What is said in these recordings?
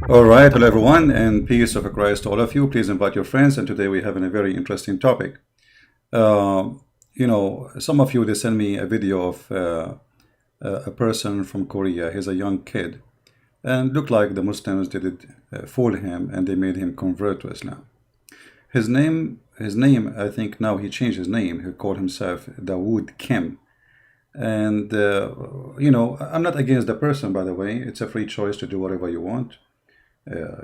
All right, hello everyone, and peace of Christ to all of you. Please invite your friends, and today we have a very interesting topic. Some of you, they send me a video of a person from Korea. He's a young kid, and looked like the Muslims did fool him, and they made him convert to Islam. His name, I think now he changed his name. He called himself Daud Kim. And, I'm not against the person, by the way. It's a free choice to do whatever you want.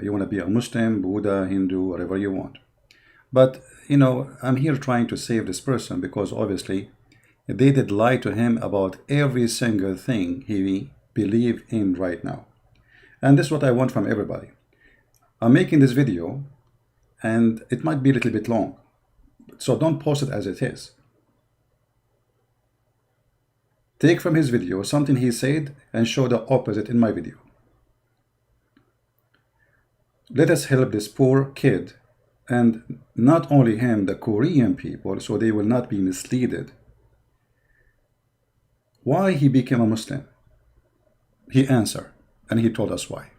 You want to be a Muslim, Buddha, Hindu, whatever you want. But, I'm here trying to save this person because obviously they did lie to him about every single thing he believes in right now. And this is what I want from everybody. I'm making this video and it might be a little bit long. So don't post it as it is. Take from his video something he said and show the opposite in my video. Let us help this poor kid, and not only him, the Korean people, so they will not be misled. Why he became a Muslim? He answered, and he told us why.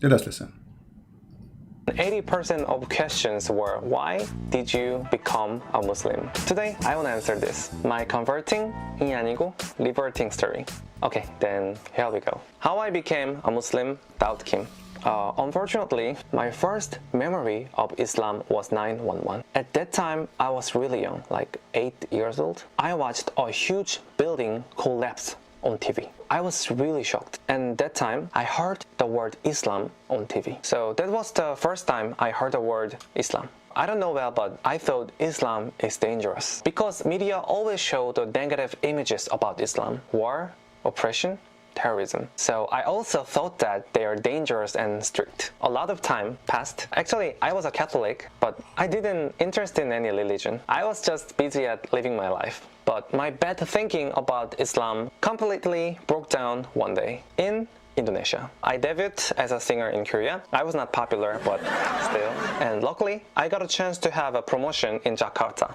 Let us listen. 80% of questions were, why did you become a Muslim? Today, I will answer this. My converting 이 아니고 reverting story. Okay, then here we go. How I became a Muslim, Daud Kim. Unfortunately, my first memory of Islam was 9/11. At that time, I was really young, like 8 years old. I watched a huge building collapse on TV. I was really shocked, and that time I heard the word Islam on TV. So that was the first time I heard the word Islam. I don't know well, but I thought Islam is dangerous because media always show the negative images about Islam: war, oppression, terrorism. So I also thought that they are dangerous and strict. A lot of time passed. Actually, I was a Catholic, but I didn't interest in any religion. I was just busy at living my life. But my bad thinking about Islam completely broke down one day in Indonesia. I debuted as a singer in Korea. I was not popular, but still. And luckily, I got a chance to have a promotion in Jakarta.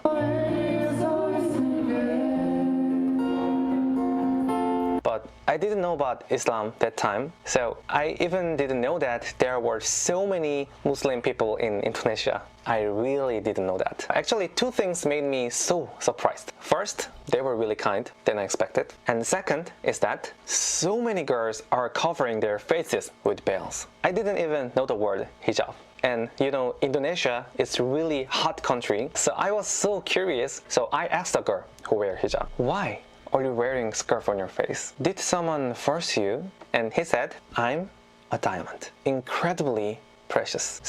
But I didn't know about Islam that time, so I even didn't know that there were so many Muslim people in Indonesia. I really didn't know that. Actually, two things made me so surprised. First, they were really kind than I expected. And second is that so many girls are covering their faces with veils. I didn't even know the word hijab. And Indonesia is a really hot country, so I was so curious. So I asked a girl who wear hijab, why are you wearing scarf on your face? Did someone force you? And he said, I'm a diamond, incredibly precious.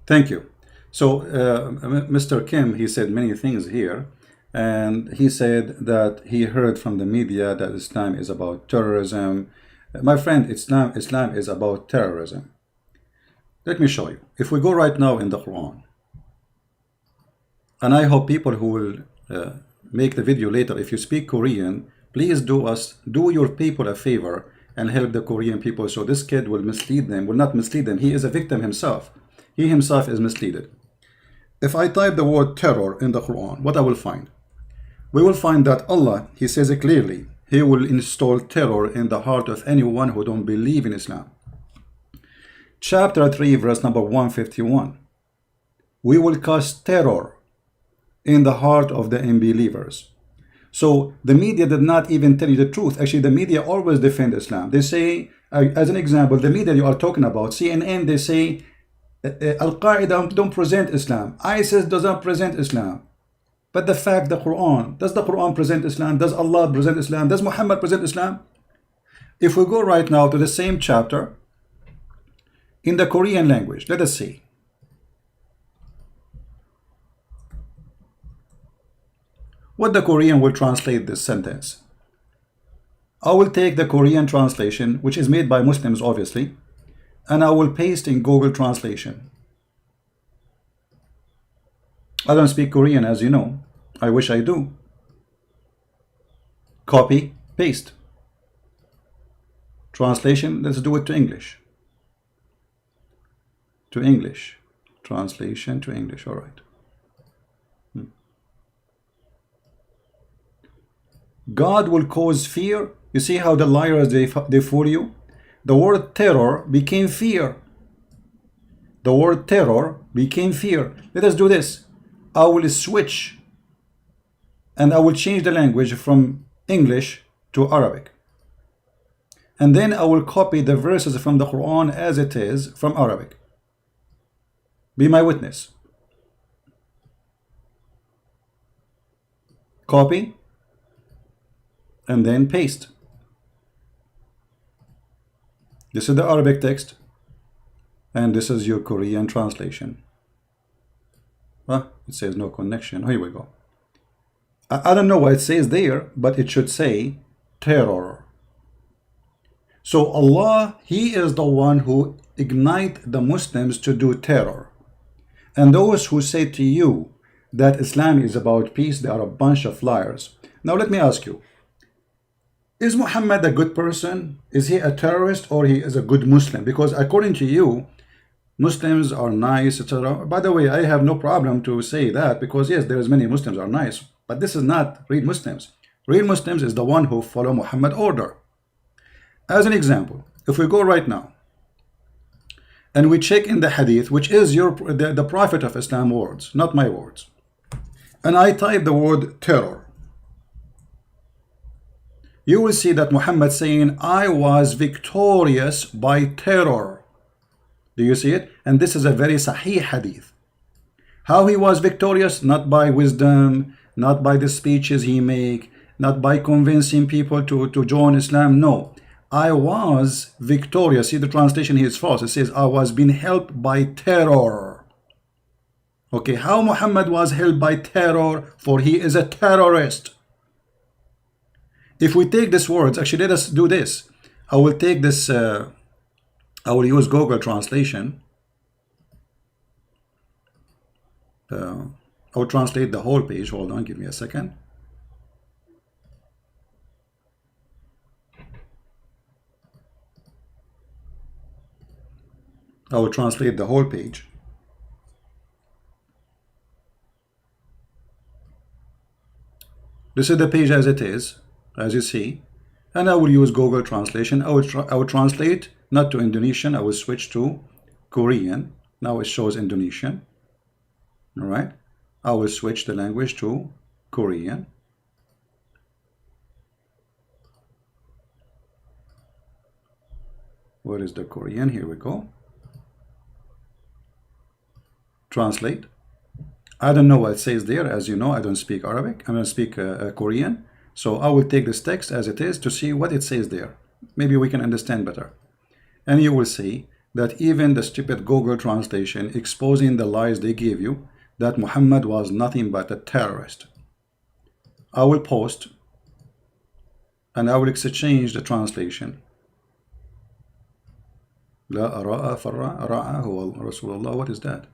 Thank you. So Mr. Kim, he said many things here, and he said that he heard from the media that Islam is about terrorism. My friend, Islam is about terrorism. Let me show you. If we go right now in the Qur'an, and I hope people who will make the video later, if you speak Korean, please do your people a favor and help the Korean people, so this kid will not mislead them. He is a victim himself. He himself is misled. If I type the word terror in the Quran, what I will find? We will find that Allah, he says it clearly, he will install terror in the heart of anyone who don't believe in Islam. Chapter 3, verse number 151. We will cast terror in the heart of the unbelievers. So the media did not even tell you the truth. Actually, the media always defend Islam. They say, as an example, the media you are talking about, CNN, they say, Al-Qaeda don't present Islam. ISIS does not present Islam. But the fact, the Quran, does the Quran present Islam? Does Allah present Islam? Does Muhammad present Islam? If we go right now to the same chapter, in the Korean language, let us see. What the Korean will translate this sentence. I will take the Korean translation, which is made by Muslims obviously, and I will paste in Google Translation. I don't speak Korean, as you know. I wish I do. Copy, paste. Translation, let's do it to English. To English. Translation to English, all right. God will cause fear. You see how the liars, they fool you? The word terror became fear. the word terror became fear. Let us do this. I will switch and I will change the language from English to Arabic. And then I will copy the verses from the Qur'an as it is from Arabic. Be my witness. Copy and then paste. This is the Arabic text and this is your Korean translation. Well, it says no connection. Here we go. I don't know what it says there, but it should say terror. So Allah, He is the one who ignite the Muslims to do terror. And those who say to you that Islam is about peace, they are a bunch of liars. Now let me ask you, is Muhammad a good person? Is he a terrorist or he is a good Muslim? Because according to you, Muslims are nice, etc. By the way, I have no problem to say that because yes, there is many Muslims are nice, but this is not real Muslims. Real Muslims is the one who follow Muhammad order. As an example, if we go right now and we check in the Hadith, which is the Prophet of Islam words, not my words, and I type the word terror, you will see that Muhammad saying, I was victorious by terror. Do you see it? And this is a very Sahih Hadith. How he was victorious? Not by wisdom, not by the speeches he make, not by convincing people to join Islam. No, I was victorious. See, the translation here is false. It says, I was being helped by terror. Okay, how Muhammad was helped by terror? For he is a terrorist. If we take these words, actually let us do this. I will take this, I will use Google translation. I will translate the whole page. Hold on, give me a second. I will translate the whole page. This is the page as it is, as you see, and I will use Google translation. I will translate not to Indonesian. I will switch to Korean. Now it shows Indonesian. All right. I will switch the language to Korean. Where is the Korean? Here we go. Translate. I don't know what it says there. As you know, I don't speak Arabic. I don't speak Korean. So I will take this text as it is to see what it says there. Maybe we can understand better. And you will see that even the stupid Google translation exposing the lies they give you, that Muhammad was nothing but a terrorist. I will post and I will exchange the translation. لا أراء فرع راء هو رسول الله. What is that?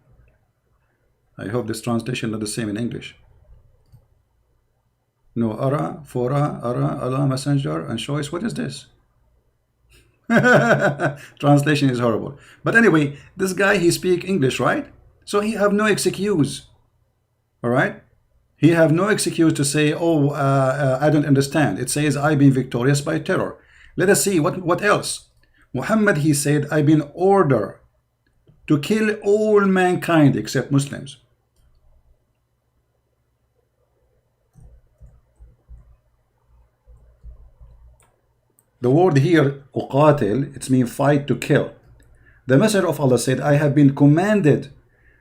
I hope this translation is not the same in English. No, ara, fora, ara, Allah, messenger, and choice. What is this? Translation is horrible. But anyway, this guy, he speak English, right? So he have no excuse. All right? He have no excuse to say, oh, I don't understand. It says, I've been victorious by terror. Let us see what else. Muhammad, he said, I've been ordered to kill all mankind except Muslims. The word here, uqatil, it means fight, to kill. The Messenger of Allah said, I have been commanded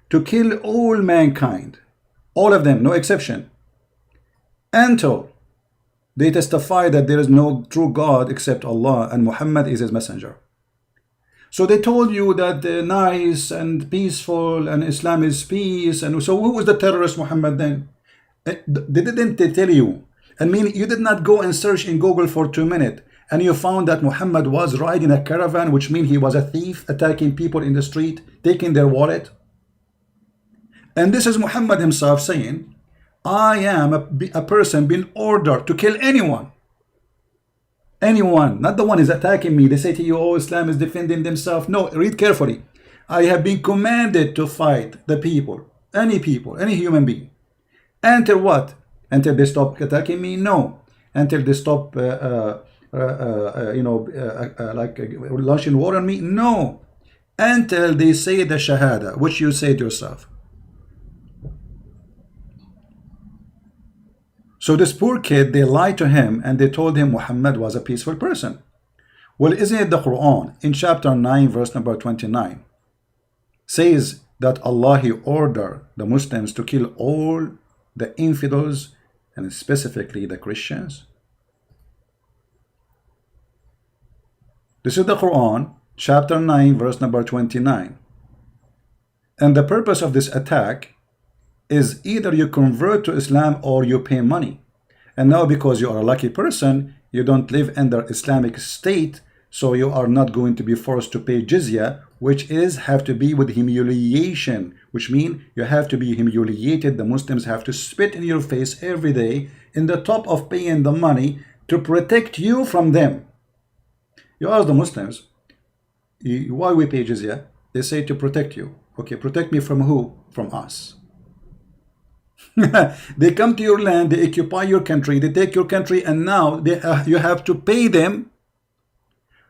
to kill all mankind, all of them, no exception, until they testify that there is no true God except Allah and Muhammad is his messenger. So they told you that they're nice and peaceful and Islam is peace. And so who was the terrorist Muhammad then? They didn't tell you. I mean, you did not go and search in Google for 2 minutes and you found that Muhammad was riding a caravan, which means he was a thief, attacking people in the street, taking their wallet. And this is Muhammad himself saying, I am a person being ordered to kill anyone. Anyone, not the one is attacking me. They say to you, oh, Islam is defending themselves. No, read carefully. I have been commanded to fight the people, any human being. Until what? Until they stop attacking me? No. Until they stop, like launching war on me? No. until they say the shahada, which you said yourself. So this poor kid, they lied to him and they told him Muhammad was a peaceful person. Well, isn't it the Qur'an in chapter 9 verse number 29 says that Allah, He ordered the Muslims to kill all the infidels and specifically the Christians? This is the Qur'an chapter 9 verse number 29. And the purpose of this attack is either you convert to Islam or you pay money. And now because you are a lucky person, you don't live under Islamic state, so you are not going to be forced to pay Jizya, which is have to be with humiliation, which means you have to be humiliated. The Muslims have to spit in your face every day in the top of paying the money to protect you from them. You ask the Muslims, why we pay Jizya? They say to protect you. Okay, protect me from who? From us. They come to your land, they occupy your country, they take your country, and now you have to pay them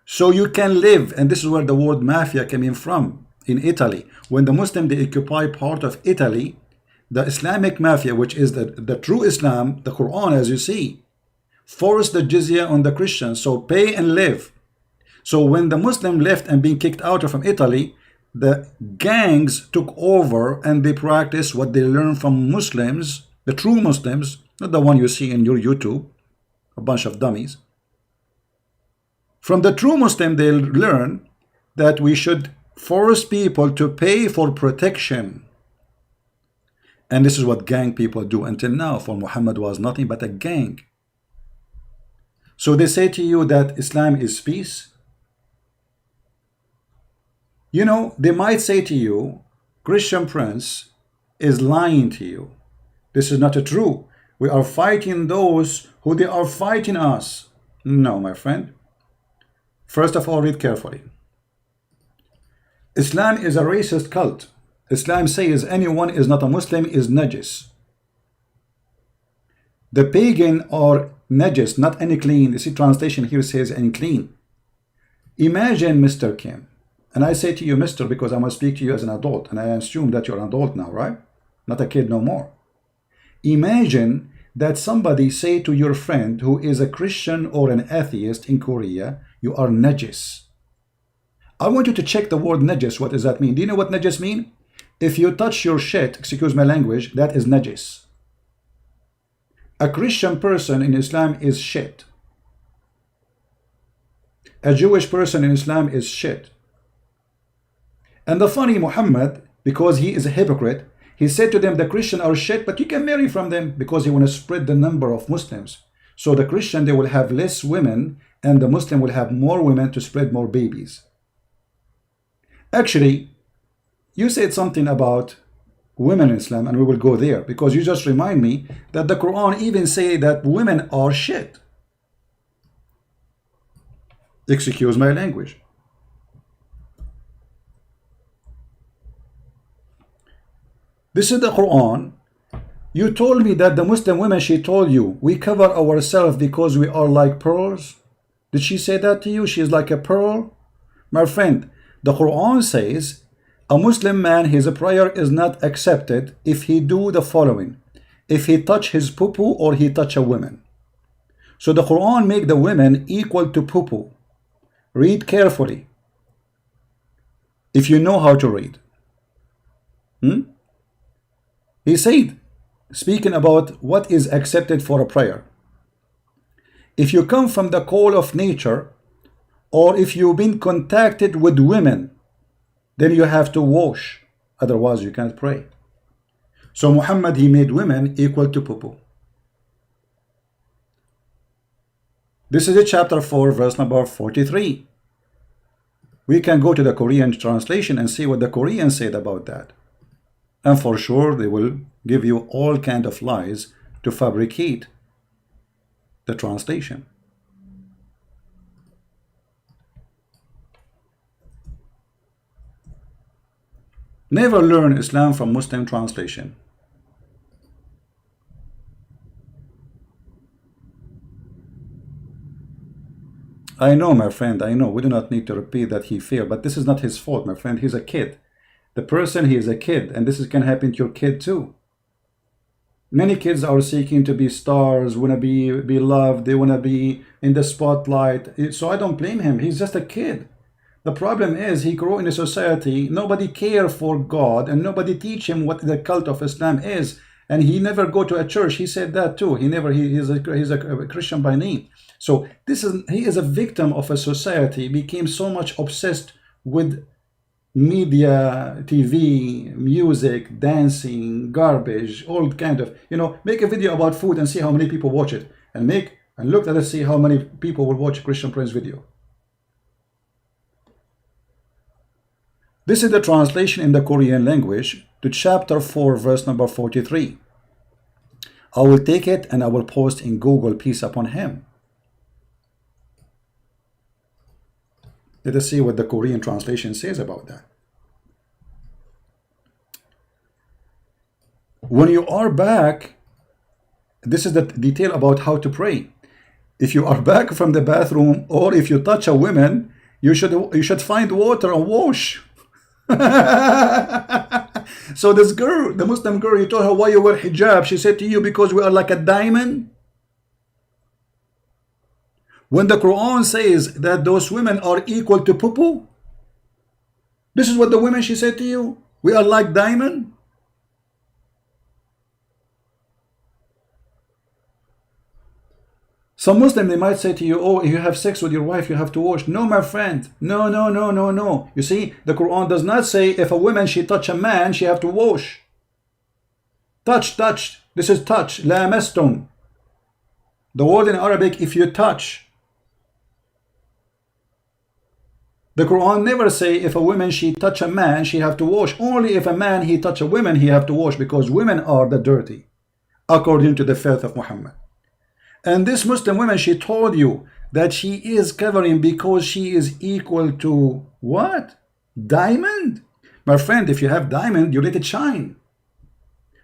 so you can live. And this is where the word Mafia came in from, in Italy. When the Muslim, they occupy part of Italy, the Islamic Mafia, which is the true Islam, the Quran, as you see, forced the Jizya on the Christians, so pay and live. So when the Muslim left and being kicked out from Italy, the gangs took over and they practiced what they learned from Muslims, the true Muslims, not the one you see in your YouTube, a bunch of dummies. From the true Muslim, they learn that we should force people to pay for protection. And this is what gang people do until now, for Muhammad was nothing but a gang. So they say to you that Islam is peace. You know, they might say to you, Christian Prince is lying to you. This is not true. We are fighting those who they are fighting us. No, my friend. First of all, read carefully. Islam is a racist cult. Islam says anyone is not a Muslim is najis. The pagan are najis, not unclean. You see, translation here says unclean. Imagine, Mr. Kim. And I say to you, Mr., because I must speak to you as an adult, and I assume that you're an adult now, right? Not a kid no more. Imagine that somebody say to your friend who is a Christian or an atheist in Korea, you are najis. I want you to check the word najis. What does that mean? Do you know what najis mean? If you touch your shit, excuse my language, that is najis. A Christian person in Islam is shit. A Jewish person in Islam is shit. And the funny Muhammad, because he is a hypocrite, he said to them, the Christians are shit, but you can marry from them, because he want to spread the number of Muslims. So the Christian, they will have less women, and the Muslim will have more women to spread more babies. Actually, you said something about women in Islam, and we will go there, because you just remind me that the Quran even say that women are shit. Excuse my language. This is the Quran. You told me that the Muslim women, she told you, we cover ourselves because we are like pearls. Did she say that to you? She is like a pearl? My friend, the Quran says, a Muslim man, his prayer is not accepted if he do the following. If he touch his poo-poo or he touch a woman. So the Quran make the women equal to poo-poo. Read carefully. If you know how to read. He said, speaking about what is accepted for a prayer. If you come from the call of nature, or if you've been contacted with women, then you have to wash. Otherwise, you can't pray. So Muhammad, he made women equal to poo-poo. This is a chapter 4, verse number 43. We can go to the Korean translation and see what the Koreans said about that. And for sure, they will give you all kind of lies to fabricate the translation. Never learn Islam from Muslim translation. I know, my friend, I know. We do not need to repeat that he failed, but this is not his fault, my friend. He's a kid. The person, he is a kid, and can happen to your kid too. Many kids are seeking to be stars, want to be loved, they want to be in the spotlight. So I don't blame him. He's just a kid. The problem is he grew in a society, nobody care for God, and nobody teach him what the cult of Islam is. And he never go to a church. He said that too. He's a Christian by name. So he is a victim of a society, became so much obsessed with media, TV, music, dancing, garbage, all kind of, make a video about food and see how many people watch it, and look at it, see how many people will watch Christian Prince video. This is the translation in the Korean language to chapter 4 verse number 43. I will take it and I will post in Google, peace upon him. Let us see what the Korean translation says about that. When you are back, this is the detail about how to pray. If you are back from the bathroom, or if you touch a woman, you should find water and wash. So this girl, the Muslim girl, you told her why you wear hijab. She said to you, because we are like a diamond. When the Quran says that those women are equal to poo-poo, this is what the women, she said to you, we are like diamond. Some Muslim, they might say to you, oh, if you have sex with your wife, you have to wash. No, my friend. No, no, no, no, no. You see, the Quran does not say if a woman, she touch a man, she have to wash. Touch. This is touch. Lamastum. The word in Arabic, if you touch. The Quran never say if a woman, she touch a man, she have to wash. Only if a man, he touch a woman, he have to wash, because women are the dirty, according to the faith of Muhammad. And this Muslim woman, she told you that she is covering because she is equal to what? Diamond? My friend, if you have diamond, you let it shine.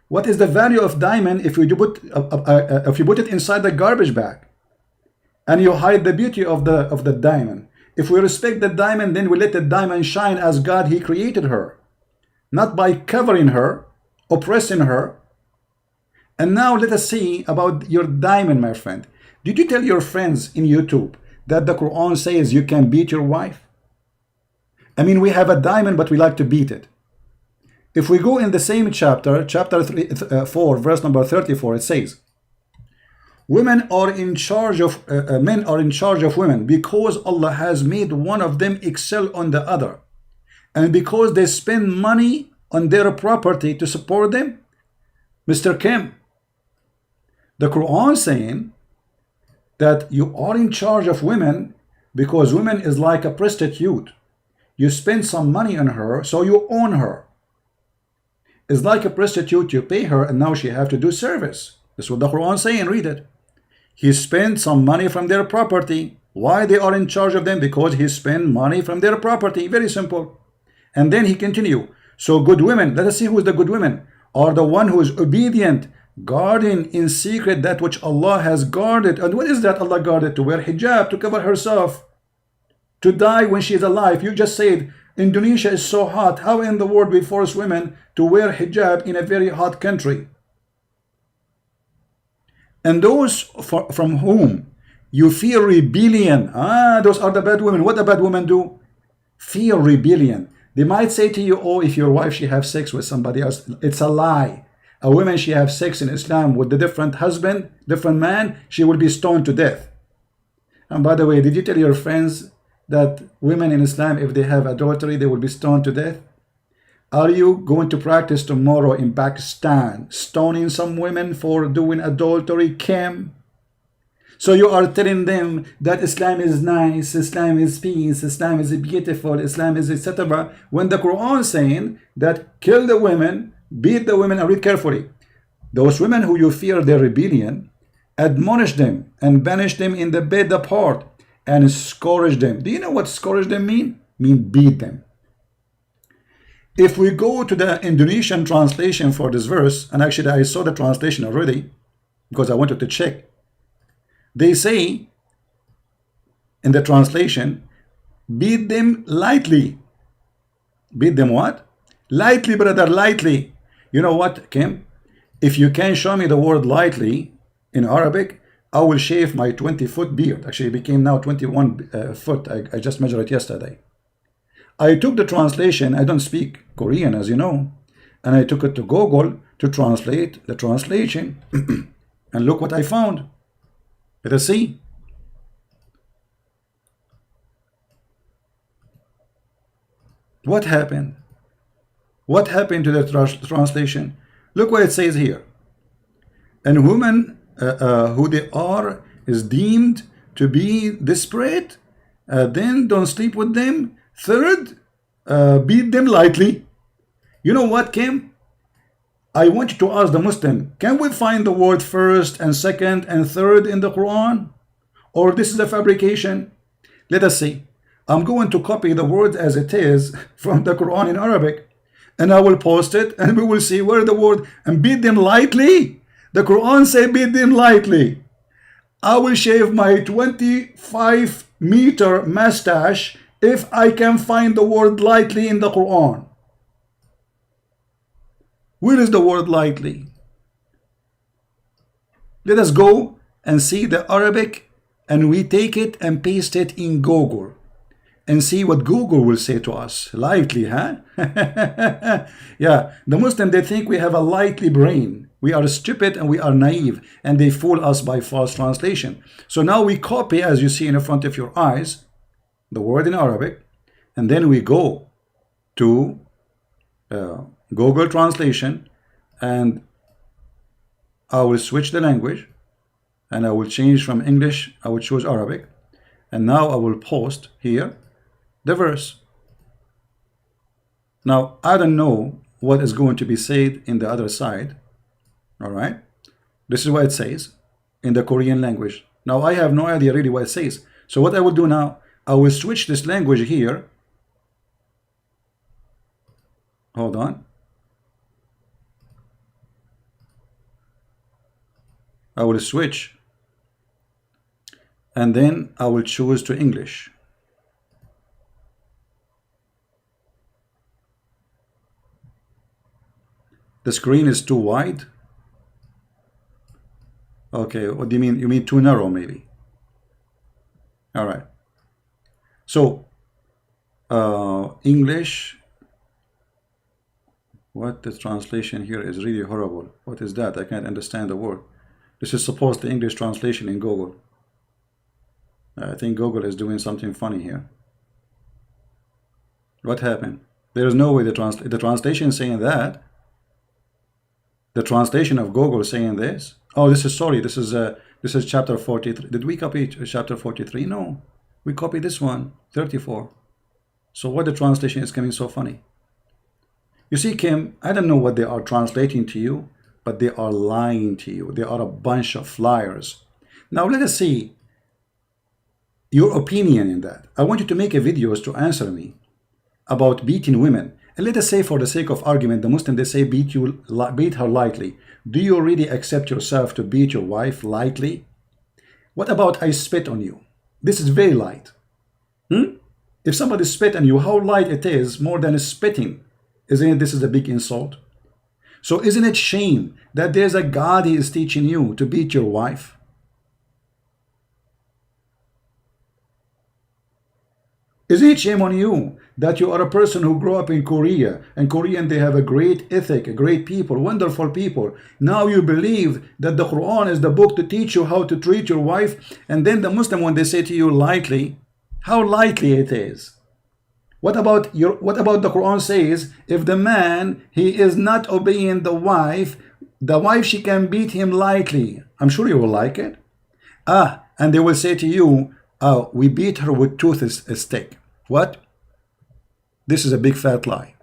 What is the value of diamond if you put it inside the garbage bag and you hide the beauty of the diamond? If we respect the diamond, then we let the diamond shine as God, he created her, not by covering her, oppressing her. And now let us see about your diamond, my friend. Did you tell your friends in YouTube that the Quran says you can beat your wife? I mean, we have a diamond, but we like to beat it. If we go in the same chapter 4, verse number 34, it says, women are in charge of, men are in charge of women because Allah has made one of them excel on the other. And because they spend money on their property to support them. Mr. Kim, the Quran saying that you are in charge of women because women is like a prostitute. You spend some money on her, so you own her. It's like a prostitute, you pay her and now she have to do service. That's what the Quran saying, read it. He spent some money from their property. Why they are in charge of them? Because he spent money from their property. Very simple. And then he continue. So good women, let us see who is the good women, are the one who is obedient, guarding in secret that which Allah has guarded. And what is that Allah guarded? To wear hijab, to cover herself, to die when she is alive. You just said Indonesia is so hot. How in the world we force women to wear hijab in a very hot country? And those from whom you fear rebellion, those are the bad women. What the bad women do? Fear rebellion. They might say to you, oh, if your wife, she have sex with somebody else, it's a lie. A woman, she have sex in Islam with a different husband, different man, she will be stoned to death. And by the way, did you tell your friends that women in Islam, if they have adultery, they will be stoned to death? Are you going to practice tomorrow in Pakistan, stoning some women for doing adultery, Kim? So you are telling them that Islam is nice, Islam is peace, Islam is beautiful, Islam is etc. When the Quran is saying that kill the women, beat the women, and read carefully. Those women who you fear their rebellion, admonish them and banish them in the bed apart and scourge them. Do you know what scourge them mean? Mean beat them. If we go to the Indonesian translation for this verse, and actually I saw the translation already because I wanted to check. They say in the translation, beat them lightly. Beat them what? Lightly, brother, lightly. You know what, Kim? If you can show me the word lightly in Arabic, I will shave my 20-foot beard. Actually, it became now 21 foot. I just measured it yesterday. I took the translation. I don't speak Korean, as you know. And I took it to Google to translate the translation. And look what I found. Let us see. What happened? What happened to the translation? Look what it says here. And women who they are is deemed to be desperate. Then don't sleep with them. Third, beat them lightly. You know what, Kim? I want you to ask the Muslim, can we find the word first and second and third in the Quran? Or this is a fabrication? Let us see. I'm going to copy the word as it is from the Quran in Arabic, and I will post it, and we will see where the word, and beat them lightly. The Quran say beat them lightly. I will shave my 25-meter mustache if I can find the word lightly in the Quran. Where is the word lightly? Let us go and see the Arabic, and we take it and paste it in Google and see what Google will say to us. Lightly, huh? Yeah, the Muslim, they think we have a lightly brain. We are stupid and we are naive, and they fool us by false translation. So now we copy, as you see in front of your eyes, the word in Arabic, and then we go to Google translation, and I will switch the language, and I will change from English. I will choose Arabic, and now I will post here the verse. Now I don't know what is going to be said in the other side. All right, this is what it says in the Korean language. Now I have no idea really what it says. So what I will do now, I will switch this language here. Hold on. I will switch, and then I will choose to English. The screen is too wide. Okay, what do you mean? You mean too narrow, maybe? All right. So, English. What the translation here is really horrible. What is that? I can't understand the word. This is supposed to English translation in Google. I think Google is doing something funny here. What happened? There is no way the translation is saying that. The translation of Google is saying this. Oh, this is chapter 43. Did we copy chapter 43? No, we copied this one, 34. So what the translation is coming so funny? You see, Kim, I don't know what they are translating to you, but they are lying to you. They are a bunch of liars. Now let us see your opinion in that. I want you to make a videos to answer me about beating women. And let us say, for the sake of argument, the Muslim, they say beat her lightly. Do you really accept yourself to beat your wife lightly? What about I spit on you? This is very light. If somebody spit on you, how light it is more than spitting? Isn't it? This is a big insult. So isn't it shame that there's a God, he is teaching you to beat your wife? Is it shame on you that you are a person who grew up in Korea, and Korean, they have a great ethic, a great people, wonderful people. Now you believe that the Quran is the book to teach you how to treat your wife, and then the Muslim, when they say to you lightly, how lightly it is. What about the Quran says, if the man, he is not obeying the wife, she can beat him lightly. I'm sure you will like it. And they will say to you, we beat her with stick. What? This is a big fat lie.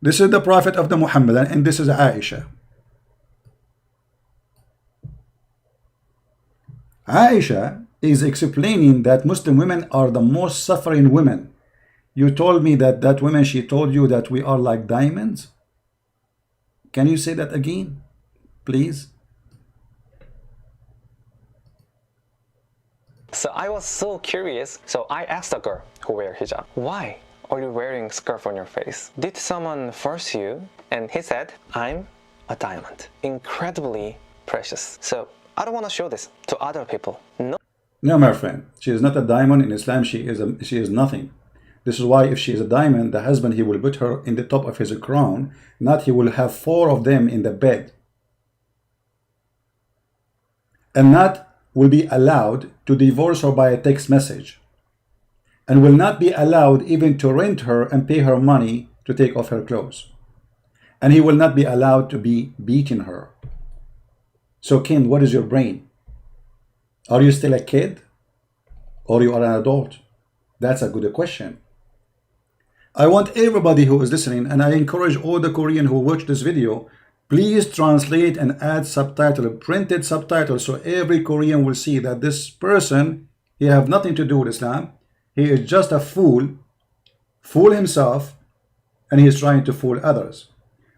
This is the Prophet of the Muhammad, and this is Aisha. Aisha is explaining that Muslim women are the most suffering women. You told me that woman, she told you that we are like diamonds. Can you say that again, please? So I was so curious, so I asked a girl who wear hijab, why are you wearing scarf on your face? Did someone force you? And he said, I'm a diamond, incredibly precious. So I don't want to show this to other people. No, my friend, she is not a diamond. In Islam, she is nothing. This is why if she is a diamond, the husband, he will put her in the top of his crown, not he will have 4 of them in the bed. And not will be allowed to divorce her by a text message, and will not be allowed even to rent her and pay her money to take off her clothes. And he will not be allowed to be beating her. So Kim, what is your brain? Are you still a kid? Or you are an adult? That's a good question. I want everybody who is listening, and I encourage all the Korean who watch this video, please translate and add subtitle, printed subtitles, so every Korean will see that this person, he have nothing to do with Islam. He is just a fool himself, and he is trying to fool others.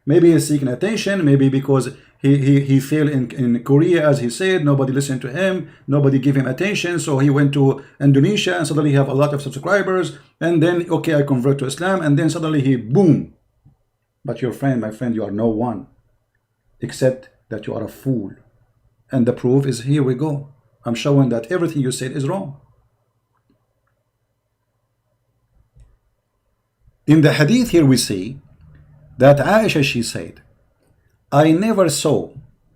Maybe he's seeking attention, maybe because he failed in Korea, as he said, nobody listened to him, nobody gave him attention, so he went to Indonesia and suddenly he have a lot of subscribers, and then, okay, I convert to Islam, and then suddenly he, boom. But your friend, my friend, you are no one, except that you are a fool. And the proof is, here we go. I'm showing that everything you said is wrong. In the hadith here we see that Aisha, she said, I never saw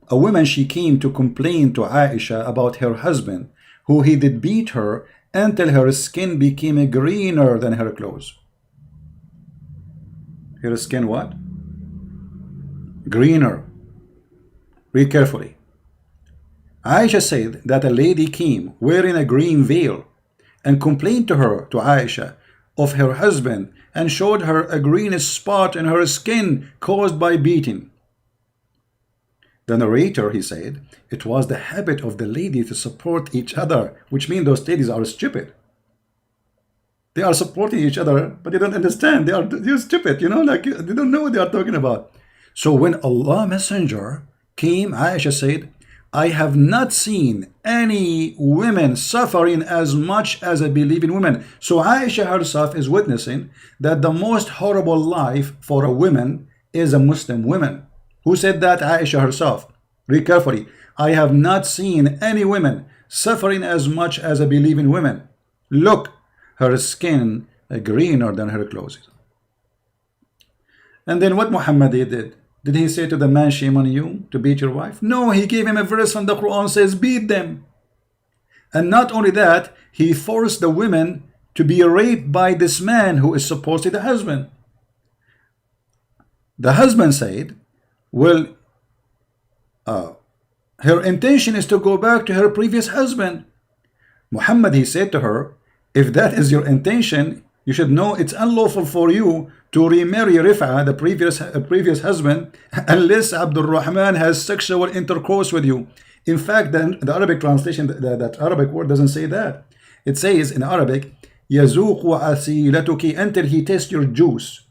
a woman, she came to complain to Aisha about her husband, who he did beat her until her skin became greener than her clothes. Her skin what? Greener. Read carefully. Aisha said that a lady came wearing a green veil and complained to Aisha of her husband, and showed her a greenish spot in her skin caused by beating. The narrator, he said, it was the habit of the lady to support each other, which means those ladies are stupid. They are supporting each other, but they don't understand. They're stupid, you know, like they don't know what they are talking about. So when Allah Messenger came, Aisha said, I have not seen any women suffering as much as a believing woman. So Aisha herself is witnessing that the most horrible life for a woman is a Muslim woman. Who said that? Aisha herself. Read carefully. I have not seen any women suffering as much as a believing woman. Look, her skin greener than her clothes. And then what Muhammad did? Did he say to the man, shame on you to beat your wife? No, he gave him a verse from the Qur'an, says beat them. And not only that, he forced the women to be raped by this man who is supposedly the husband. The husband said, well, her intention is to go back to her previous husband. Muhammad, he said to her, if that is your intention, you should know it's unlawful for you to remarry Rif'a, the previous husband, unless Abdul Rahman has sexual intercourse with you. In fact, the Arabic translation, that Arabic word doesn't say that. It says in Arabic, يَزُوقُ عَسِيلَتُكِ, until he tastes your juice,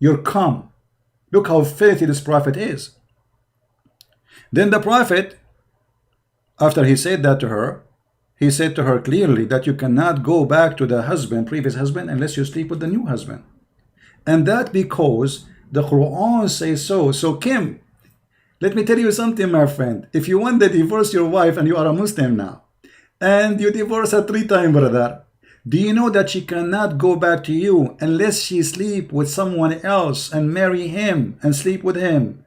your cum. Look how filthy this prophet is. Then the prophet, after he said that to her, he said to her clearly that you cannot go back to the husband, previous husband, unless you sleep with the new husband. And that because the Quran says so. So Kim, let me tell you something, my friend. If you want to divorce your wife and you are a Muslim now, and you divorce her 3 times, brother, do you know that she cannot go back to you unless she sleep with someone else and marry him and sleep with him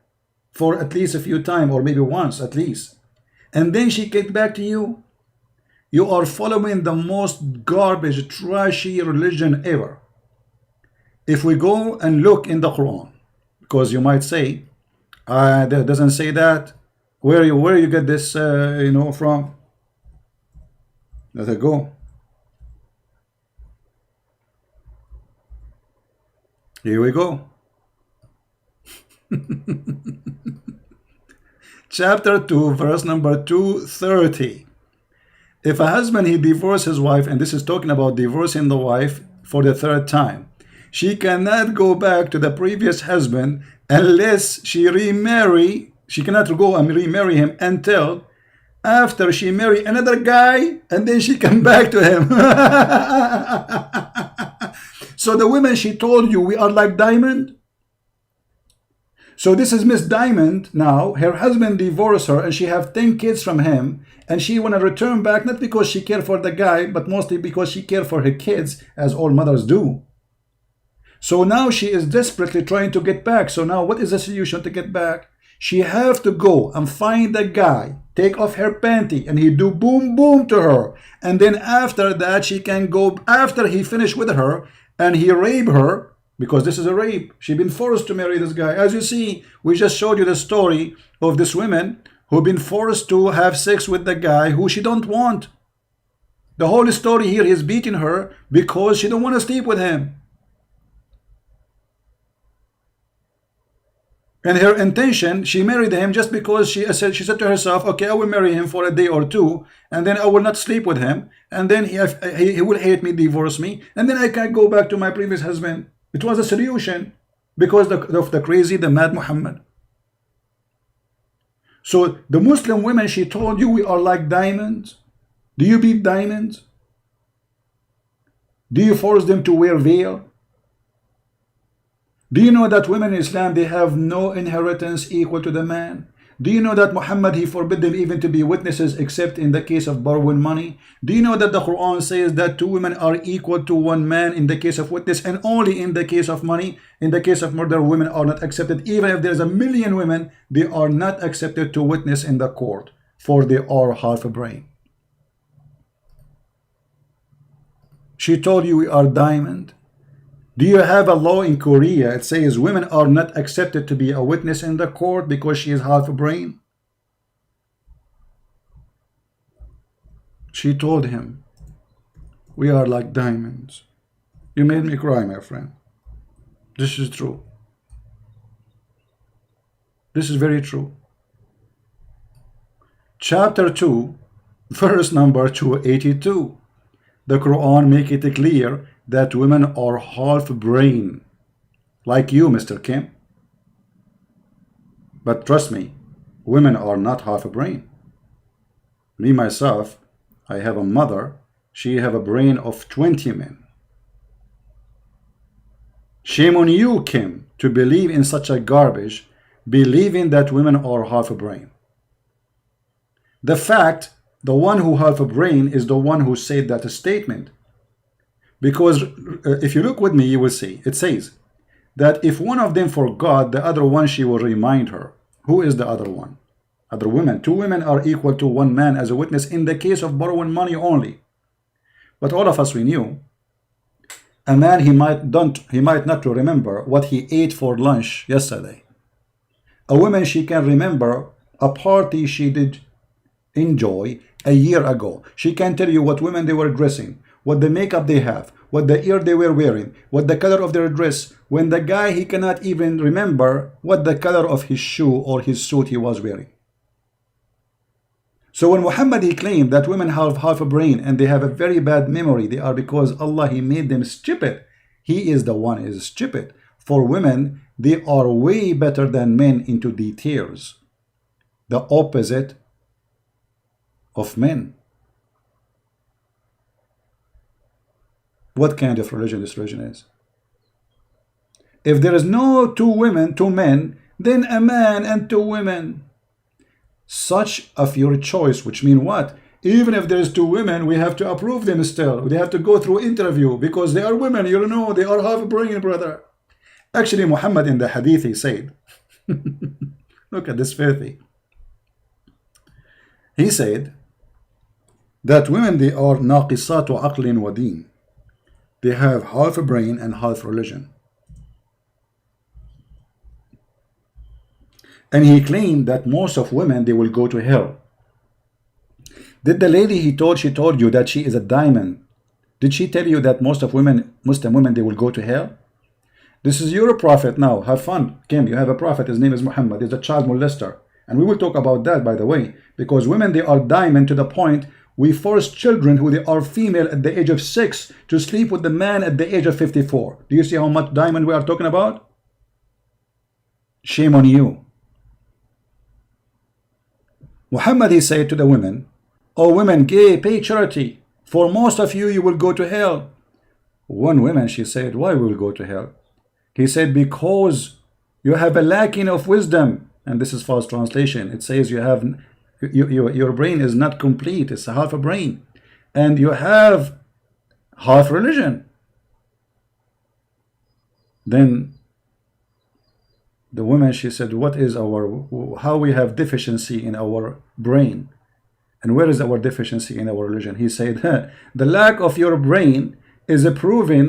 for at least a few times, or maybe once at least, and then she get back to you? You are following the most garbage, trashy religion ever. If we go and look in the Quran, because you might say, that doesn't say that. Where you get this, from? Let it go. Here we go. Chapter 2, verse number 230. If a husband, he divorces his wife, and this is talking about divorcing the wife for the 3rd time, she cannot go back to the previous husband unless she cannot go and remarry him until after she married another guy and then she come back to him. So the women she told you we are like diamond. So this is Miss Diamond now. Her husband divorced her and she have 10 kids from him, and she want to return back, not because she care for the guy, but mostly because she care for her kids, as all mothers do. So now she is desperately trying to get back. So now what is the solution to get back? She have to go and find the guy, take off her panty, and he do boom boom to her, and then after that she can go, after he finished with her and he rape her, because this is a rape. She's been forced to marry this guy. As you see, we just showed you the story of this woman who been forced to have sex with the guy who she don't want. The whole story here is beating her because she don't want to sleep with him. And her intention, she married him just because she said to herself, okay, I will marry him for a day or two, and then I will not sleep with him, and then he will hate me, divorce me, and then I can go back to my previous husband. It was a solution because of the crazy, the mad Muhammad. So the Muslim women, she told you we are like diamonds. Do you beat diamonds? Do you force them to wear veil? Do you know that women in Islam, they have no inheritance equal to the man? Do you know that Muhammad, he forbid them even to be witnesses except in the case of borrowing money? Do you know that the Qur'an says that 2 women are equal to 1 man in the case of witness, and only in the case of money? In the case of murder, women are not accepted. Even if there's 1,000,000 women, they are not accepted to witness in the court, for they are half a brain. She told you we are diamond. Do you have a law in Korea? It says women are not accepted to be a witness in the court because she is half a brain. She told him, we are like diamonds. You made me cry, my friend. This is true. This is very true. Chapter 2, verse number 282. The Quran make it clear that women are half brain, like you, Mr. Kim. But trust me, women are not half a brain. Me, myself, I have a mother, she have a brain of 20 men. Shame on you, Kim, to believe in such a garbage, believing that women are half a brain. The fact, the one who half a brain is the one who said that statement. Because if you look with me, you will see. It says that if one of them forgot, the other one she will remind her. Who is the other one? Other women. 2 women are equal to 1 man as a witness in the case of borrowing money only. But all of us, we knew. A man, he might not remember what he ate for lunch yesterday. A woman, she can remember a party she did enjoy a year ago. She can tell you what women they were dressing, what the makeup they have, what the ear they were wearing, what the color of their dress, when the guy, he cannot even remember what the color of his shoe or his suit he was wearing. So when Muhammad, he claimed that women have half a brain and they have a very bad memory, they are because Allah, he made them stupid. He is the one is stupid. For women, they are way better than men into details. The opposite of men. What kind of religion this religion is? If there is no 2 women, 2 men, then a man and 2 women. Such of your choice, which mean what? Even if there is 2 women, we have to approve them still. They have to go through interview because they are women. You know, they are half a brain, brother. Actually, Muhammad in the Hadith, he said, look at this filthy. He said that women, they are naqisatu aqlin wa deen. They have half a brain and half religion. And he claimed that most of women, they will go to hell. Did the lady she told you that she is a diamond, did she tell you that most of women, Muslim women, they will go to hell? This is your prophet now. Have fun, Kim. You have a prophet. His name is Muhammad. He's a child molester. And we will talk about that, by the way, because women, they are diamond to the point we force children who they are female at the age of 6 to sleep with the man at the age of 54. Do you see how much diamond we are talking about? Shame on you. Muhammad, he said to the women, "Oh women, gay, pay charity. For most of you, you will go to hell." One woman, she said, "Why will we go to hell?" He said, "Because you have a lacking of wisdom." And this is false translation. It says you have your brain is not complete. It's a half a brain. And you have half religion. Then the woman, she said, "What is how we have deficiency in our brain? And where is our deficiency in our religion?" He said, "The lack of your brain is proven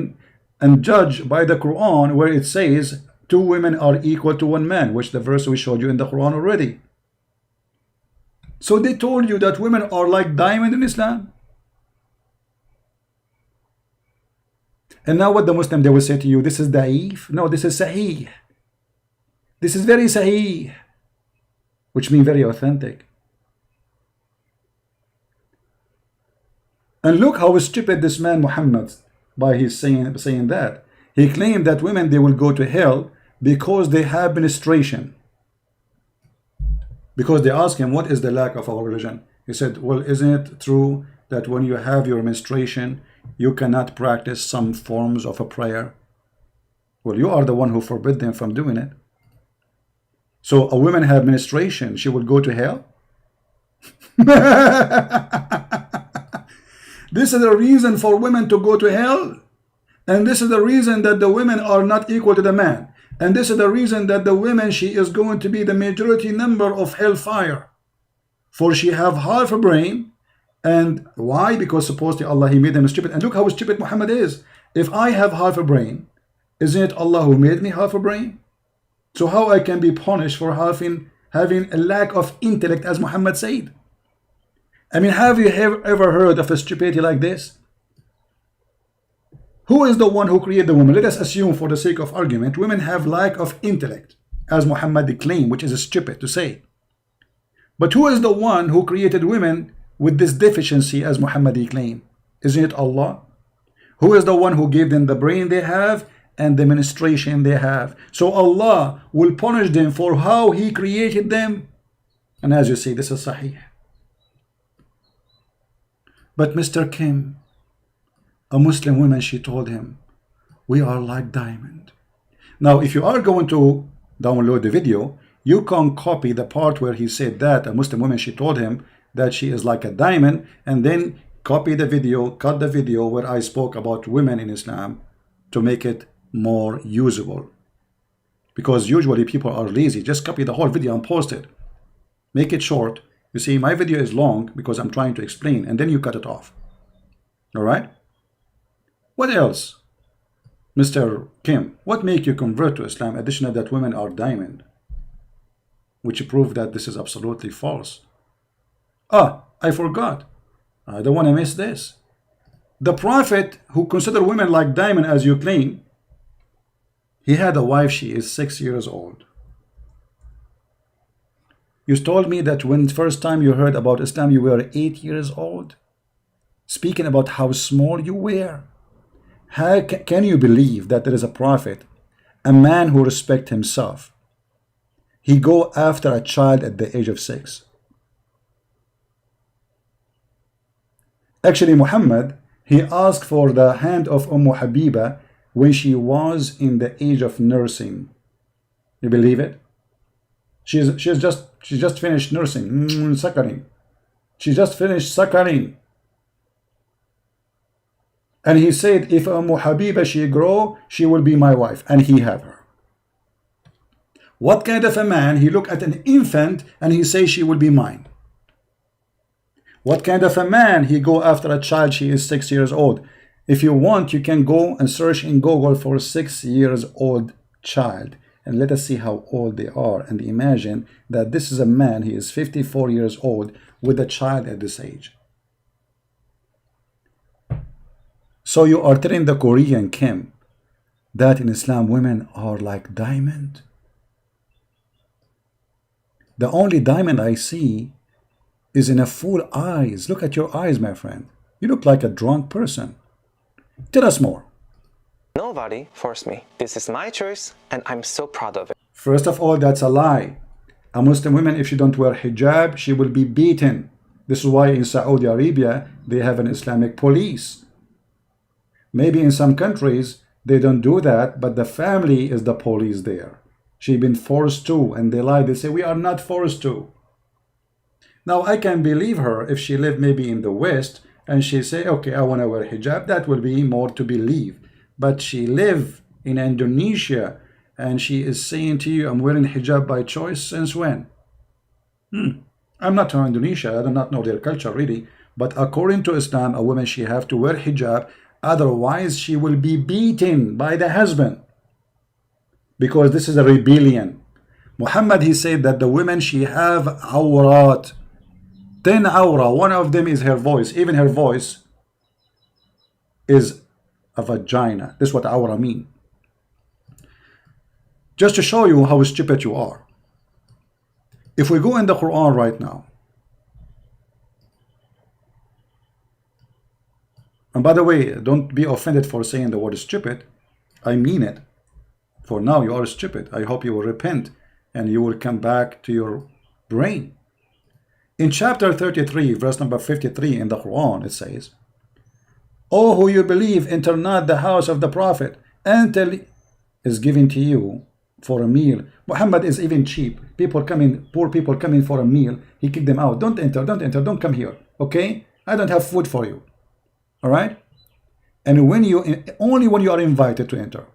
and judged by the Qur'an, where it says 2 women are equal to 1 man, which the verse we showed you in the Qur'an already." So they told you that women are like diamond in Islam. And now what the Muslim, they will say to you, this is da'if. No, this is sahih. This is very sahih, which means very authentic. And look how stupid this man Muhammad, by his saying that. He claimed that women, they will go to hell because they have menstruation. Because they asked him, what is the lack of our religion? He said, well, isn't it true that when you have your menstruation, you cannot practice some forms of a prayer? Well, you are the one who forbid them from doing it. So a woman have menstruation, she will go to hell? This is the reason for women to go to hell. And this is the reason that the women are not equal to the man. And this is the reason that the women, she is going to be the majority number of hellfire. For she have half a brain. And why? Because supposedly Allah, he made them stupid. And look how stupid Muhammad is. If I have half a brain, isn't it Allah who made me half a brain? So how I can be punished for having a lack of intellect, as Muhammad said? I mean, have you ever heard of a stupidity like this? Who is the one who created the woman? Let us assume, for the sake of argument, women have lack of intellect, as Muhammad claimed, which is stupid to say. But who is the one who created women with this deficiency, as Muhammad claimed? Isn't it Allah? Who is the one who gave them the brain they have and the menstruation they have? So Allah will punish them for how He created them. And as you see, this is Sahih. But Mr. Kim, a Muslim woman, she told him, we are like diamond. Now, if you are going to download the video, you can copy the part where he said that a Muslim woman, she told him that she is like a diamond, and then copy the video, cut the video where I spoke about women in Islam to make it more usable. Because usually people are lazy. Just copy the whole video and post it. Make it short. You see, my video is long because I'm trying to explain, and then you cut it off. All right? What else? Mr. Kim, what make you convert to Islam, additional that women are diamond? Which prove that this is absolutely false. Ah, I forgot. I don't want to miss this. The Prophet, who considered women like diamond as you claim, he had a wife, she is 6 years old. You told me that when first time you heard about Islam, you were 8 years old. Speaking about how small you were. How can you believe that there is a prophet, a man who respects himself, he go after a child at the age of 6? Actually, Muhammad, he asked for the hand of Habiba when she was in the age of nursing. You believe it? She just finished nursing, suckling. She just finished suckling. And he said, if Habiba, she grow, she will be my wife. And he have her. What kind of a man, he look at an infant and he say, she will be mine? What kind of a man, he go after a child, she is 6 years old? If you want, you can go and search in Google for 6 years old child. And let us see how old they are. And imagine that this is a man, he is 54 years old with a child at this age. So you are telling the Korean Kim that in Islam women are like diamond? The only diamond I see is in a full eyes. Look at your eyes, my friend. You look like a drunk person. Tell us more. Nobody forced me. This is my choice, and I'm so proud of it. First of all, that's a lie. A Muslim woman, if she don't wear hijab, she will be beaten. This is why in Saudi Arabia, they have an Islamic police. Maybe in some countries, they don't do that, but the family is the police there. She's been forced to, and they lie. They say, we are not forced to. Now, I can believe her if she lived maybe in the West, and she say, okay, I want to wear hijab. That will be more to believe. But she live in Indonesia, and she is saying to you, I'm wearing hijab by choice. Since when? I'm not from Indonesia. I do not know their culture really. But according to Islam, a woman, she have to wear hijab. Otherwise, she will be beaten by the husband. Because this is a rebellion. Muhammad, he said that the women, she have awrat. 10 awra. One of them is her voice. Even her voice is a vagina. This is what awra mean. Just to show you how stupid you are. If we go in the Qur'an right now. And by the way, don't be offended for saying the word stupid. I mean it. For now, you are stupid. I hope you will repent and you will come back to your brain. In chapter 33, verse number 53 in the Quran, it says, O who you believe, enter not the house of the Prophet until is given to you for a meal. Muhammad is even cheap. People coming, poor people coming for a meal. He kicked them out. Don't enter, don't enter, don't come here. Okay? I don't have food for you. All right? And when you, only when you are invited to enter.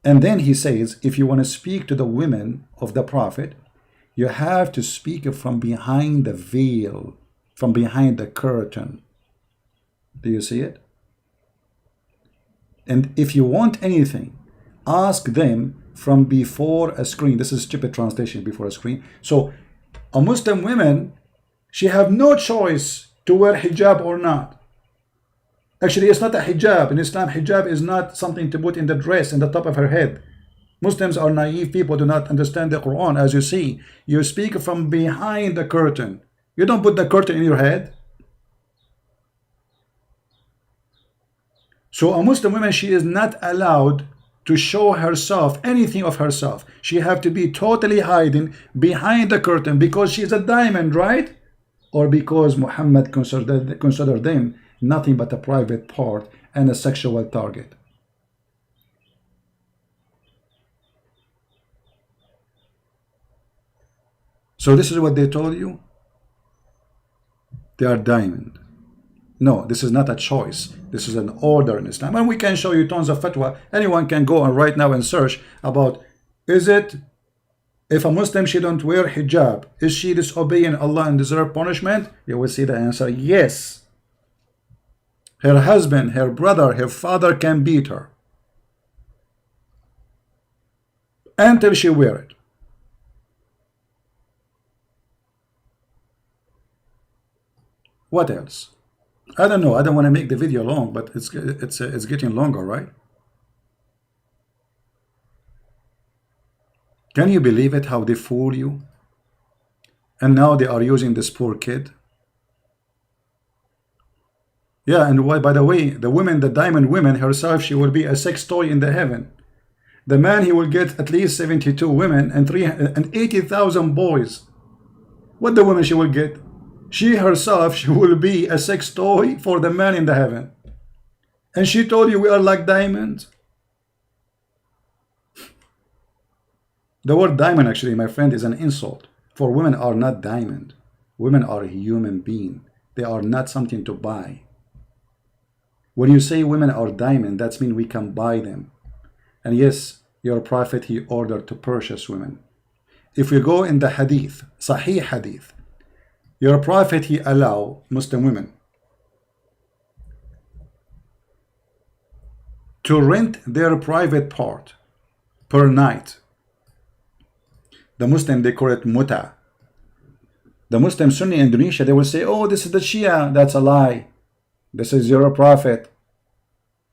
And then he says, if you want to speak to the women of the Prophet, you have to speak from behind the veil, from behind the curtain. Do you see it? And if you want anything, ask them from before a screen. This is stupid translation, before a screen. So a Muslim woman, she have no choice to wear hijab or not. Actually, it's not a hijab. In Islam, hijab is not something to put in the dress, in the top of her head. Muslims are naive people, do not understand the Quran. As you see, you speak from behind the curtain. You don't put the curtain in your head. So a Muslim woman, she is not allowed to show herself, anything of herself. She have to be totally hiding behind the curtain because she's a diamond, right? Or because Muhammad considered them nothing but a private part and a sexual target. So this is what they told you? They are diamond. No, this is not a choice. This is an order in Islam. And we can show you tons of fatwa. Anyone can go and right now and search about, is it, if a Muslim, she don't wear hijab, is she disobeying Allah and deserve punishment? You will see the answer, yes. Her husband, her brother, her father can beat her until she wear it. What else? I don't know. I don't want to make the video long, but it's getting longer, right? Can you believe it? How they fool you? And now they are using this poor kid. Yeah, and why? By the way, the woman, the diamond woman herself, she will be a sex toy in the heaven. The man, he will get at least 72 women and 80,000 boys. What the woman she will get? She herself, she will be a sex toy for the man in the heaven. And she told you we are like diamonds. The word diamond, actually, my friend, is an insult. For women are not diamond. Women are a human being. They are not something to buy. When you say women are diamond, that means we can buy them. And yes, your prophet, he ordered to purchase women. If we go in the Hadith, Sahih Hadith, your prophet, he allow Muslim women to rent their private part per night. The Muslim, they call it Mut'ah. The Muslim Sunni in Indonesia, they will say, oh, this is the Shia. That's a lie. This is your prophet.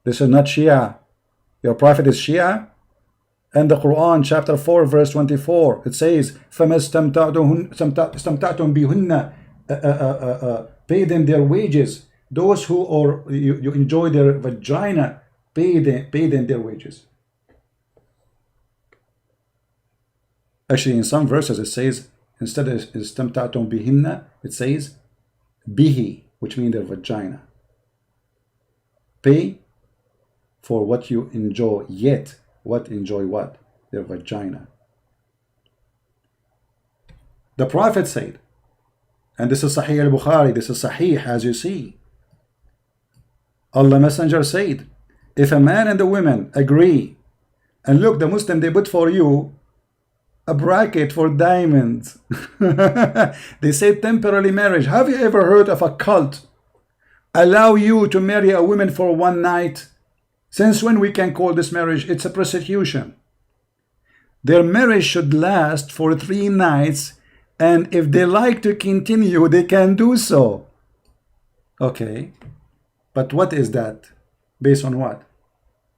This is not Shia. Your prophet is Shia. And the Quran, chapter 4, verse 24, it says, فَمَا اسْتَمْتَعْتُمْ بِهُنَّ pay them their wages. Those who are you enjoy their vagina, pay them their wages. Actually, in some verses it says, instead of istamta'tum bihinna, it says bihi, which means their vagina. Pay for what you enjoy, yet what enjoy what? Their vagina. The Prophet said, and this is Sahih Bukari, this is Sahih as you see. Allah Messenger said, if a man and a woman agree, and look, the Muslim, they put for you a bracket for diamonds. They say temporary marriage. Have you ever heard of a cult allow you to marry a woman for one night? Since when we can call this marriage? It's a prostitution. Their marriage should last for 3 nights, and if they like to continue, they can do so. Okay, but what is that? Based on what?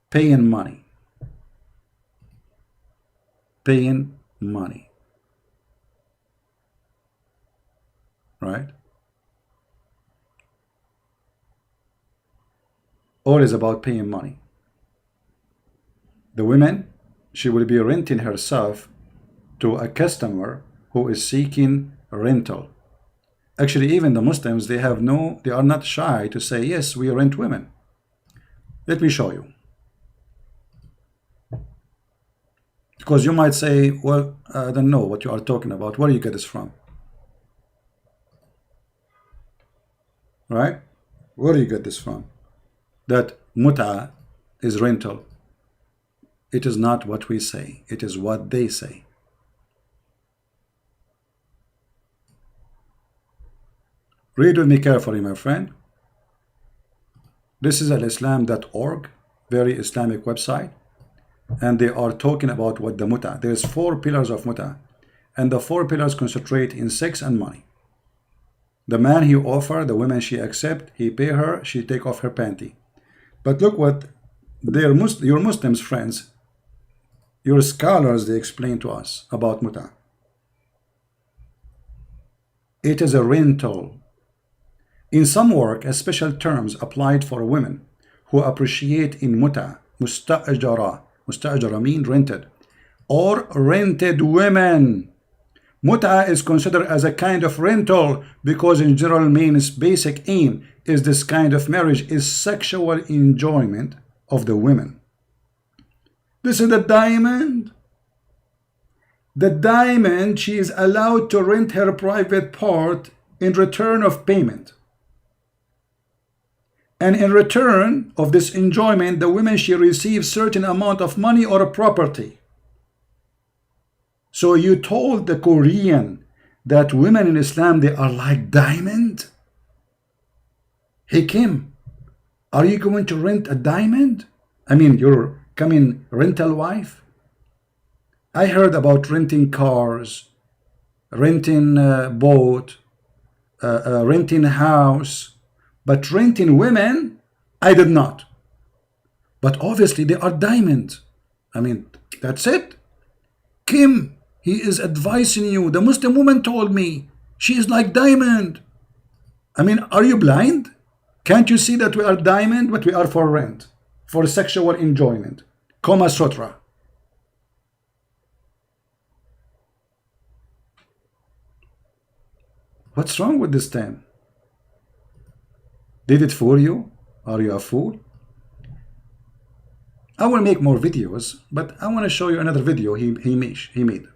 Paying money. Paying money. Right? All is about paying money. The woman, she will be renting herself to a customer who is seeking rental. Actually, even the Muslims, they are not shy to say, yes, we rent women. Let me show you. Because you might say, well, I don't know what you are talking about. Where do you get this from? Right? Where do you get this from? That Mut'ah is rental. It is not what we say. It is what they say. Read with me carefully, my friend. This is alislam.org, very Islamic website. And they are talking about what the Mut'ah. There's 4 pillars of Mut'ah. And the 4 pillars concentrate in sex and money. The man he offer, the woman she accept, he pay her, she take off her panty. But look what your Muslims friends, your scholars, they explain to us about Mut'ah. It is a rental. In some work, a special terms applied for women who appreciate in Mut'ah, musta'ajara. Musta'ajara means rented, or rented women. Mut'ah is considered as a kind of rental because in general means basic aim is this kind of marriage is sexual enjoyment of the women. This is the diamond. The diamond, she is allowed to rent her private part in return of payment. And in return of this enjoyment, the woman, she receives certain amount of money or property. So you told the Korean that women in Islam, they are like diamond? Hey Kim, are you going to rent a diamond? I mean, you're coming rental wife? I heard about renting cars, renting boat, renting house. But renting women, I did not. But obviously they are diamond. I mean, that's it. Kim, he is advising you. The Muslim woman told me she is like diamond. I mean, are you blind? Can't you see that we are diamond, but we are for rent, for sexual enjoyment? Kama Sutra. What's wrong with this thing? Did it fool you? Are you a fool? I will make more videos, but I want to show you another video he made.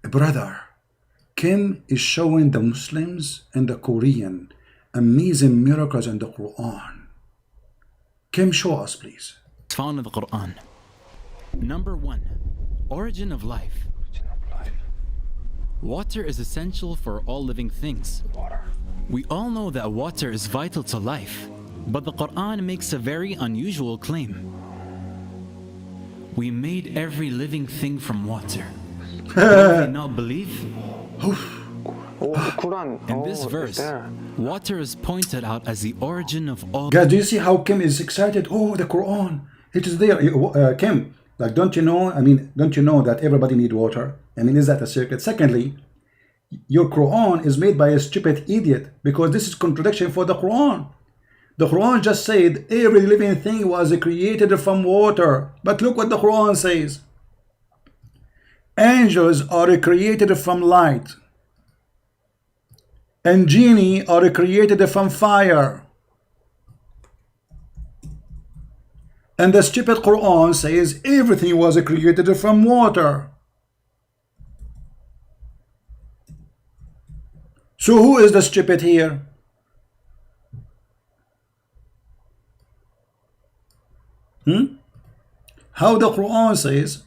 Brother, Kim is showing the Muslims and the Korean amazing miracles in the Qur'an. Kim, show us, please. It's found in the Qur'an. Number 1, origin of life. Water is essential for all living things. We all know that water is vital to life, but the Qur'an makes a very unusual claim. We made every living thing from water. Do they not believe? Qur'an. In this verse, water is pointed out as the origin of all. Guys, do you see how Kim is excited? Oh, the Quran, it is there. Kim, like, don't you know? I mean, don't you know that everybody needs water? I mean, is that a secret? Secondly, your Quran is made by a stupid idiot, because this is contradiction for the Quran. The Quran just said every living thing was created from water. But look what the Quran says. angels are created from light, and genie are created from fire. And the stupid Quran says everything was created from water. So who is the stupid here? How the Quran says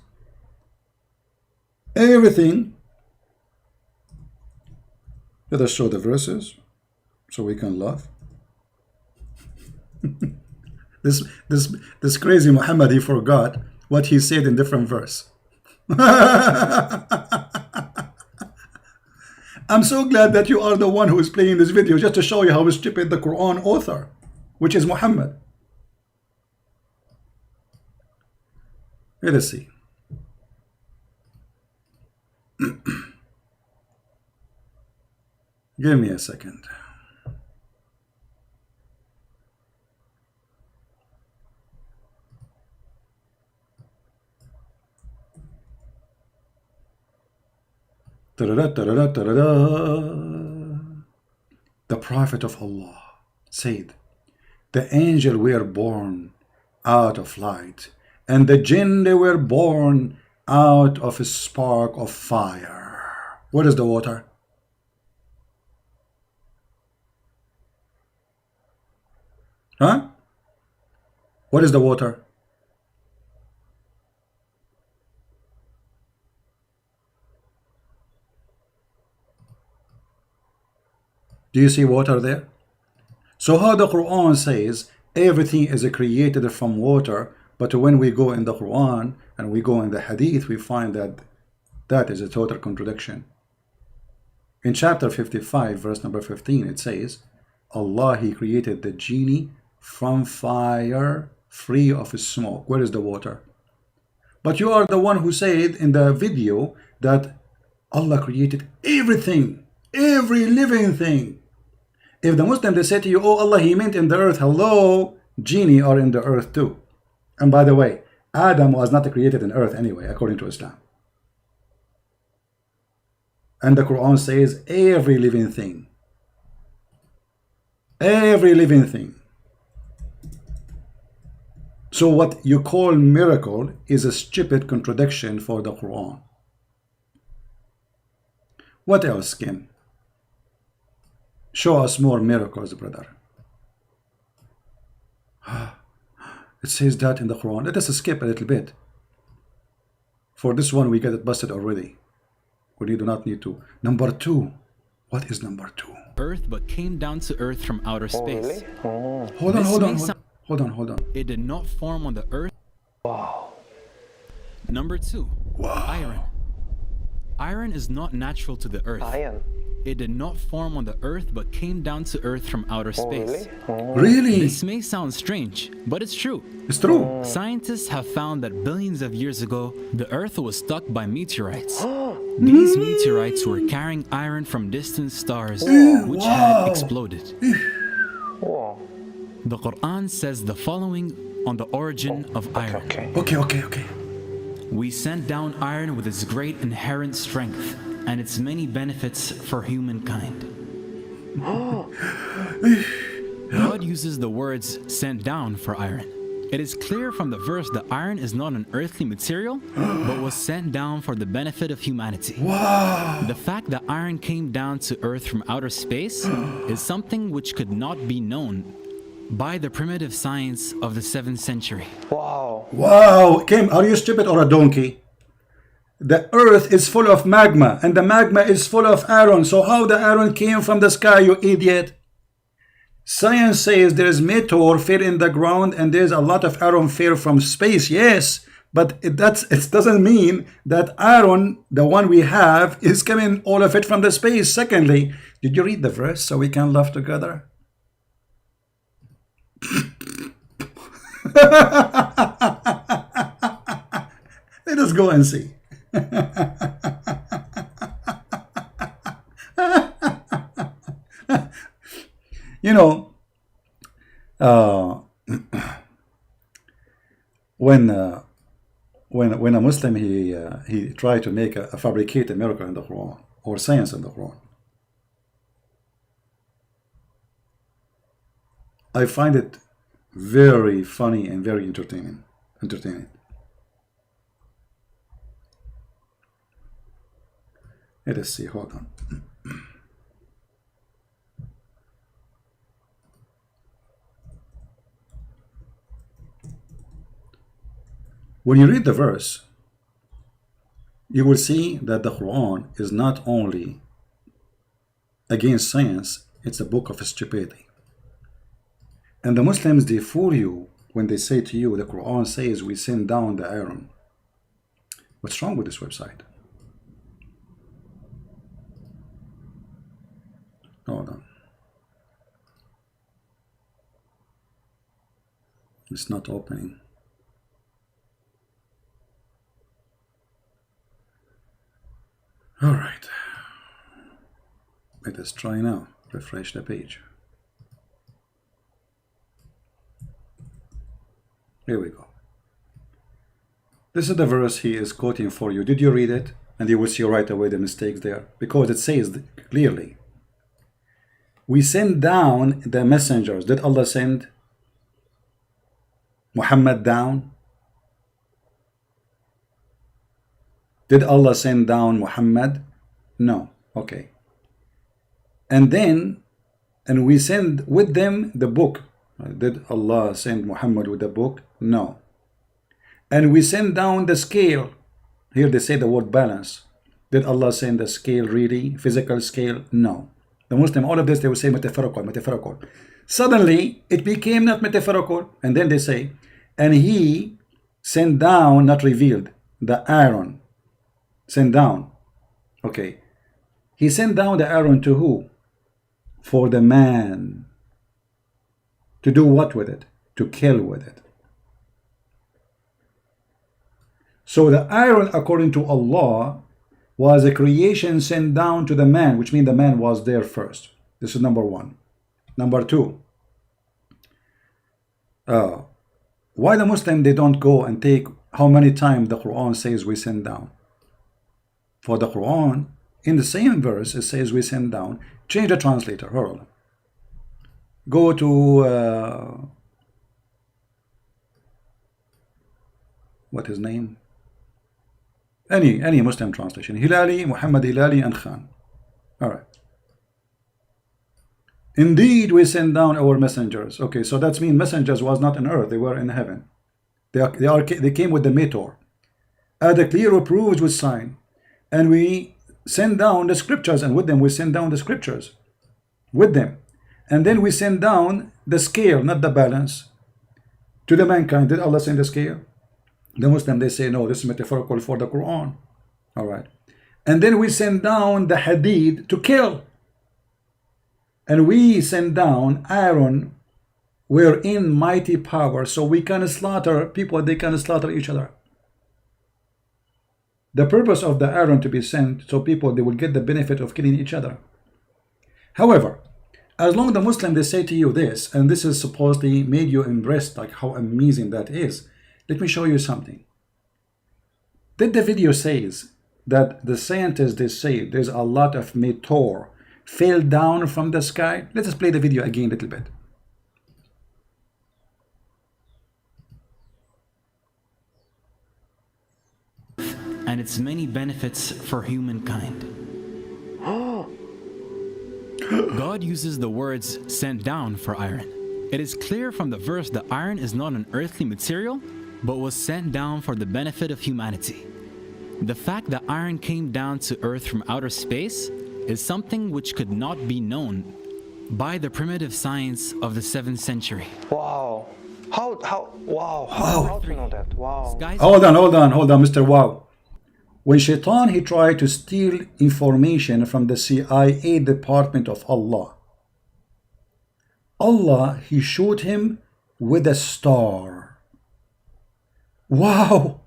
everything. Let us show the verses so we can laugh. This crazy Muhammad, he forgot what he said in different verse. I'm so glad that you are the one who is playing this video just to show you how stupid the Quran author, which is Muhammad. Let us see. Give me a second. The Prophet of Allah said, the angel were born out of light, and the jinn they were born out of a spark of fire. What is the water? Huh? What is the water? Do you see water there? So how the Quran says everything is created from water, but when we go in the Quran and we go in the Hadith, we find that that is a total contradiction. In chapter 55, verse number 15, it says, Allah, He created the genie from fire, free of smoke. Where is the water? But you are the one who said in the video that Allah created everything, every living thing. If the Muslim, they say to you, oh Allah, He meant in the earth. Hello, genie are in the earth too. And by the way, Adam was not created in earth anyway, according to Islam. And the Quran says every living thing. Every living thing. So what you call miracle is a stupid contradiction for the Quran. What else, Kim? Show us more miracles, brother. It says that in the Quran. Let us skip a little bit. For this one, we get it busted already. We do not need to. Number 2. What is number 2? Earth, but came down to earth from outer space. Oh, really? Hold on. It did not form on the earth. wow. Number 2. Wow. Iron. Iron is not natural to the earth. Iron. It did not form on the earth, but came down to earth from outer Oh, space. really? Oh. Really? This may sound strange, but it's true. It's true. Scientists have found that billions of years ago, the earth was struck by meteorites. These meteorites were carrying iron from distant stars, which had exploded. Whoa. The Qur'an says the following on the origin of iron. Okay. We sent down iron with its great inherent strength and its many benefits for humankind. God uses the words sent down for iron. It is clear from the verse that iron is not an earthly material, but was sent down for the benefit of humanity. Wow. The fact that iron came down to earth from outer space is something which could not be known by the primitive science of the 7th century. Wow. Wow. Kim, are you stupid or a donkey? The earth is full of magma, and the magma is full of iron. So how the iron came from the sky, you idiot? Science says there is meteor fell in the ground and there's a lot of iron fell from space. Yes, but it doesn't mean that iron, the one we have, is coming all of it from the space. Secondly, did you read the verse so we can laugh together? Let us go and see. You know, when when a Muslim he tried to make a fabricated miracle in the Quran or science in the Quran, I find it very funny and very entertaining. Let us see, hold on. When you read the verse, you will see that the Quran is not only against science, it's a book of stupidity. And the Muslims, they fool you when they say to you, the Quran says we send down the iron. What's wrong with this website? Hold on. It's not opening. All right. Let us try now. Refresh the page. Here we go. This is the verse he is quoting for you. Did you read it? And you will see right away the mistakes there. Because it says clearly, we send down the messengers. Did Allah send Muhammad down? Did Allah send down Muhammad? No. Okay. And we send with them the book. Did Allah send Muhammad with the book? No. And we send down the scale. Here they say the word balance. Did Allah send the scale really? Physical scale? No. The Muslim, all of this, they will say metaphorical. Suddenly, it became not metaphorical. And then they say, and he sent down, not revealed, the iron. Sent down. Okay. He sent down the iron to who? For the man. To do what with it? To kill with it. So the iron, according to Allah, was a creation sent down to the man, which means the man was there first. This is number one. Number two, why the Muslim, they don't go and take how many times the Quran says we send down? For the Quran, in the same verse, it says we send down. Change the translator. Hold on. Go to what his name? Any Muslim translation. Hilali, Muhammad Hilali, and Khan. All right. Indeed, we send down our messengers. Okay, so that means messengers was not on earth; they were in heaven. They came with the meteor, the clear reproofs with sign, and we send down the scriptures, and with them we send down the scriptures, with them, and then we send down the scale, not the balance, to the mankind. Did Allah send the scale? The Muslim, they say no, this is metaphorical for the Quran. All right. And then we send down the Hadith to kill. And we send down iron wherein mighty power, so we can slaughter people, they can slaughter each other. The purpose of the iron to be sent, so people, they will get the benefit of killing each other. However, as long as the Muslim, they say to you this, and this is supposedly made you impressed, like how amazing that is. Let me show you something. Did the video says that the scientists, they say there's a lot of meteor fell down from the sky? Let us play the video again a little bit. And its many benefits for humankind. God uses the words sent down for iron. It is clear from the verse that iron is not an earthly material, but was sent down for the benefit of humanity. The fact that iron came down to earth from outer space is something which could not be known by the primitive science of the 7th century. Wow. How do you know that? Wow. Hold on, Mr. Wow. When Shaitan, he tried to steal information from the CIA department of Allah, he showed him with a star. Wow.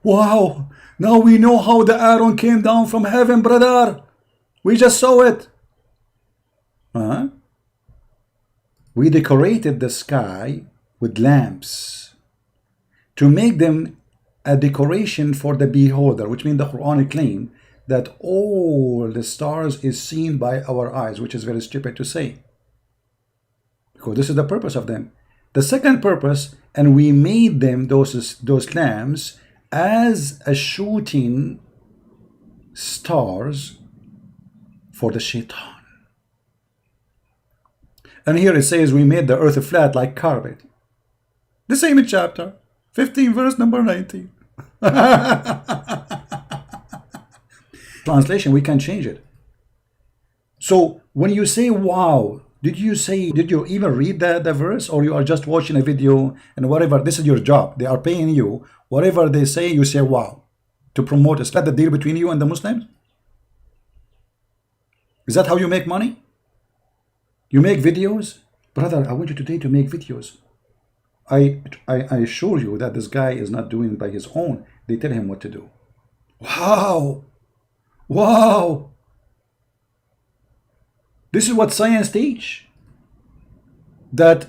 Now we know how the iron came down from heaven, brother. We just saw it. We decorated the sky with lamps to make them a decoration for the beholder, which means the Quran claim that all the stars is seen by our eyes, which is very stupid to say, because this is the purpose of them. The second purpose, and we made them, those lamps, as a shooting stars for the shaitan. And here it says we made the earth flat like carpet. The same chapter 15 verse number 19. Translation, we can change it. So when you say wow, did you even read the verse, or you are just watching a video and whatever? This is your job, they are paying you, whatever they say you say wow, to promote. Is that the deal between you and the Muslims? Is that how you make money? You make videos? Brother, I want you today to make videos. I assure you that this guy is not doing it by his own. They tell him what to do. Wow. Wow. This is what science teach. That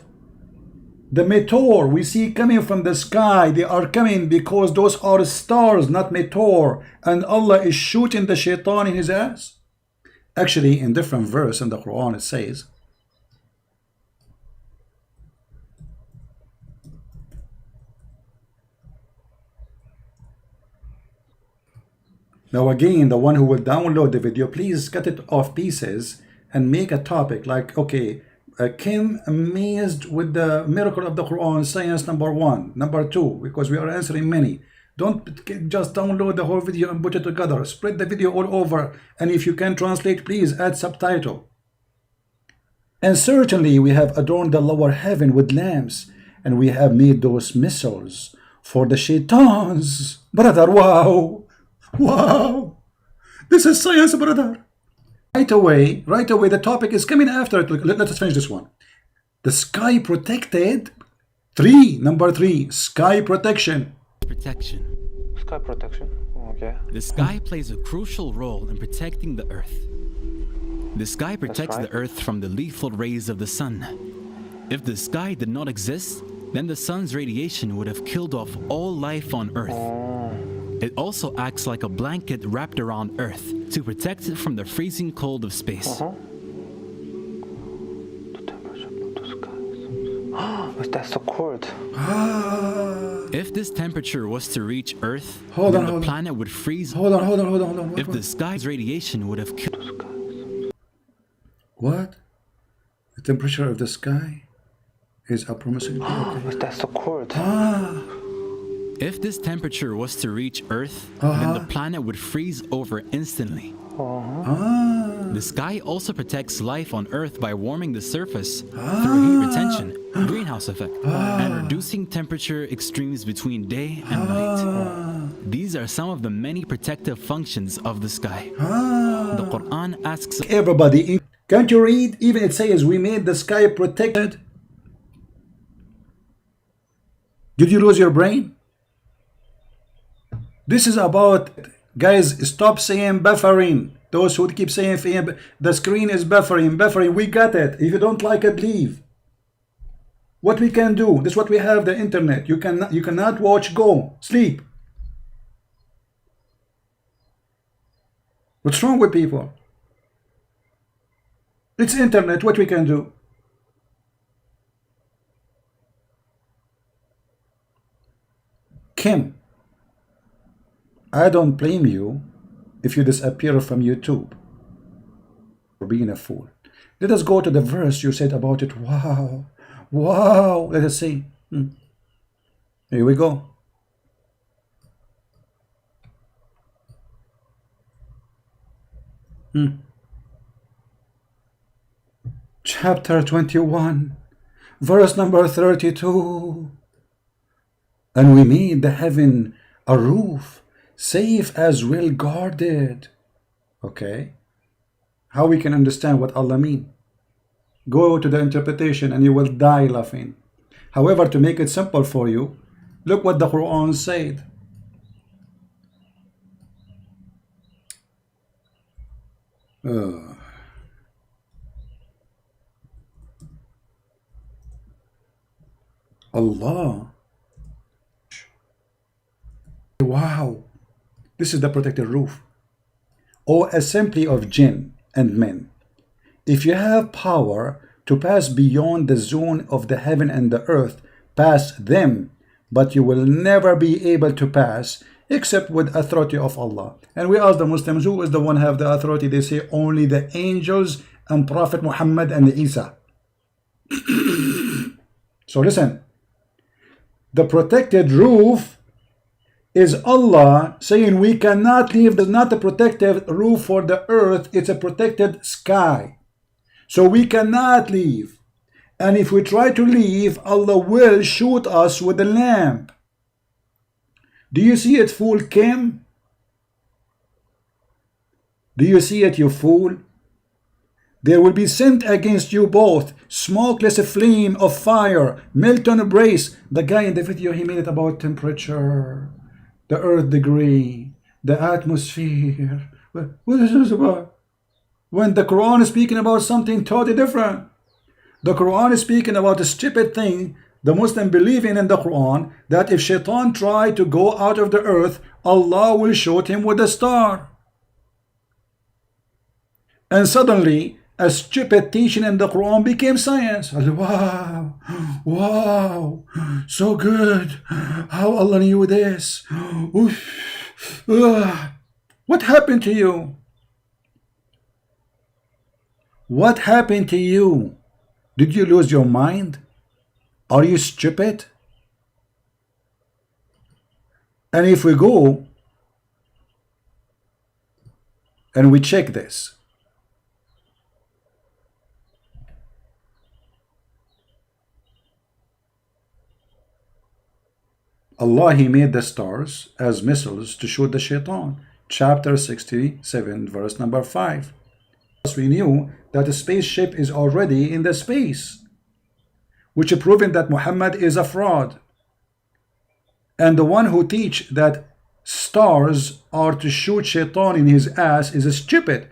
the meteor we see coming from the sky, they are coming because those are stars, not meteor. And Allah is shooting the shaitan in his ass. Actually, in different verse in the Quran, it says, now again, the one who will download the video, please cut it off pieces and make a topic like, okay, Kim amazed with the miracle of the Quran, science number 1, number 2, because we are answering many. Don't just download the whole video and put it together. Spread the video all over, and if you can translate, please add subtitle. And certainly we have adorned the lower heaven with lamps, and we have made those missiles for the shaitans. Brother, wow. Wow, this is science, brother. Right away, the topic is coming after it. Let us finish this one. The sky protected. Number 3, sky protection. Sky protection. Okay. The sky plays a crucial role in protecting the earth. The sky protects the earth from the lethal rays of the sun. If the sky did not exist, then the sun's radiation would have killed off all life on earth. It also acts like a blanket wrapped around Earth to protect it from the freezing cold of space. The temperature of the sky. That's so cold. If this temperature was to reach Earth, the planet would freeze. Hold on. If the sky's radiation would have killed. What? The temperature of the sky is approximately. Okay. That's so cold. If this temperature was to reach Earth, then the planet would freeze over instantly. The sky also protects life on Earth by warming the surface through heat retention, greenhouse effect, and reducing temperature extremes between day and night. These are some of the many protective functions of the sky. The Qur'an asks everybody, can't you read? Even it says we made the sky protected. Did you lose your brain? This is about, guys, stop saying buffering. Those who keep saying the screen is buffering, we got it. If you don't like it, leave. What we can do, this is what we have, the internet. You cannot watch, go, sleep. What's wrong with people? It's internet, what we can do. Kim, I don't blame you if you disappear from YouTube for being a fool. Let us go to the verse you said about it. Wow. Let us see. Here we go. Chapter 21, verse number 32. And we made the heaven a roof, safe as well guarded. Okay, how we can understand what Allah mean? Go to the interpretation and you will die laughing. However, to make it simple for you, look what the Quran said. Allah wow, this is the protected roof. O assembly of jinn and men, if you have power to pass beyond the zone of the heaven and the earth, pass them, but you will never be able to pass except with authority of Allah. And we ask the Muslims, who is the one have the authority? They say only the angels and Prophet Muhammad and Isa. So listen, the protected roof is Allah saying we cannot leave. It's not a protected roof for the earth, it's a protected sky. So we cannot leave. And if we try to leave, Allah will shoot us with a lamp. Do you see it, fool Kim? Do you see it, you fool? There will be sent against you both smokeless flame of fire, molten brace. The guy in the video, he made it about temperature, the earth degree, the atmosphere. What is this about? When the Quran is speaking about something totally different. The Quran is speaking about a stupid thing the Muslim believe in the Quran, that if Shaitan tried to go out of the earth, Allah will shoot him with a star. And suddenly, a stupid teaching in the Quran became science. Wow, wow, so good. How Allah knew this? What happened to you? What happened to you? Did you lose your mind? Are you stupid? And if we go and we check this, Allah, He made the stars as missiles to shoot the shaitan. Chapter 67, verse number 5. We knew that a spaceship is already in the space, which is proving that Muhammad is a fraud. And the one who teach that stars are to shoot shaitan in his ass is stupid.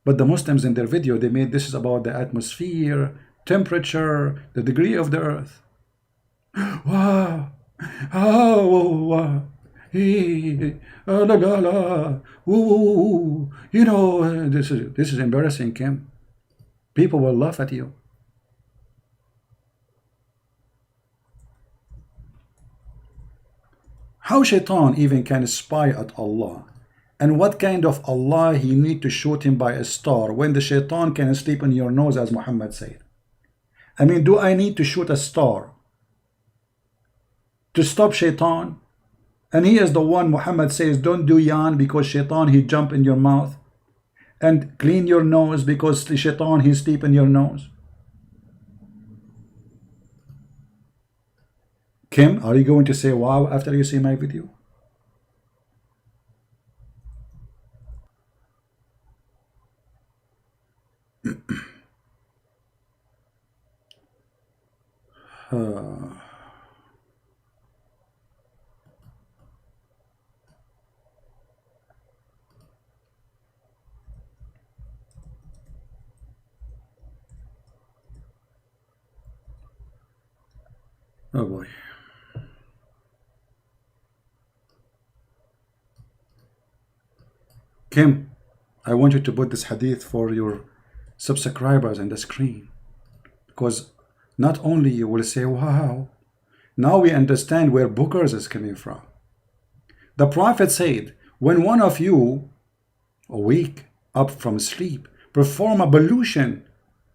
But the Muslims in their video, they made this is about the atmosphere, temperature, the degree of the earth. Wow. Oh, wow. You know, this is embarrassing, Kim. People will laugh at you. How Shaitan even can spy at Allah, and what kind of Allah he need to shoot him by a star when the Shaitan can sleep in your nose, as Muhammad said. I mean, do I need to shoot a star to stop Shaitan? And he is the one, Muhammad says, don't do yan because Shaitan he jump in your mouth, and clean your nose because the Shaitan he sleep in your nose. Kim, are you going to say wow after you see my video? Oh boy. Kim, I want you to put this hadith for your subscribers on the screen, because not only you will say, wow, now we understand where Bookers is coming from. The Prophet said, when one of you awake up from sleep, perform ablution,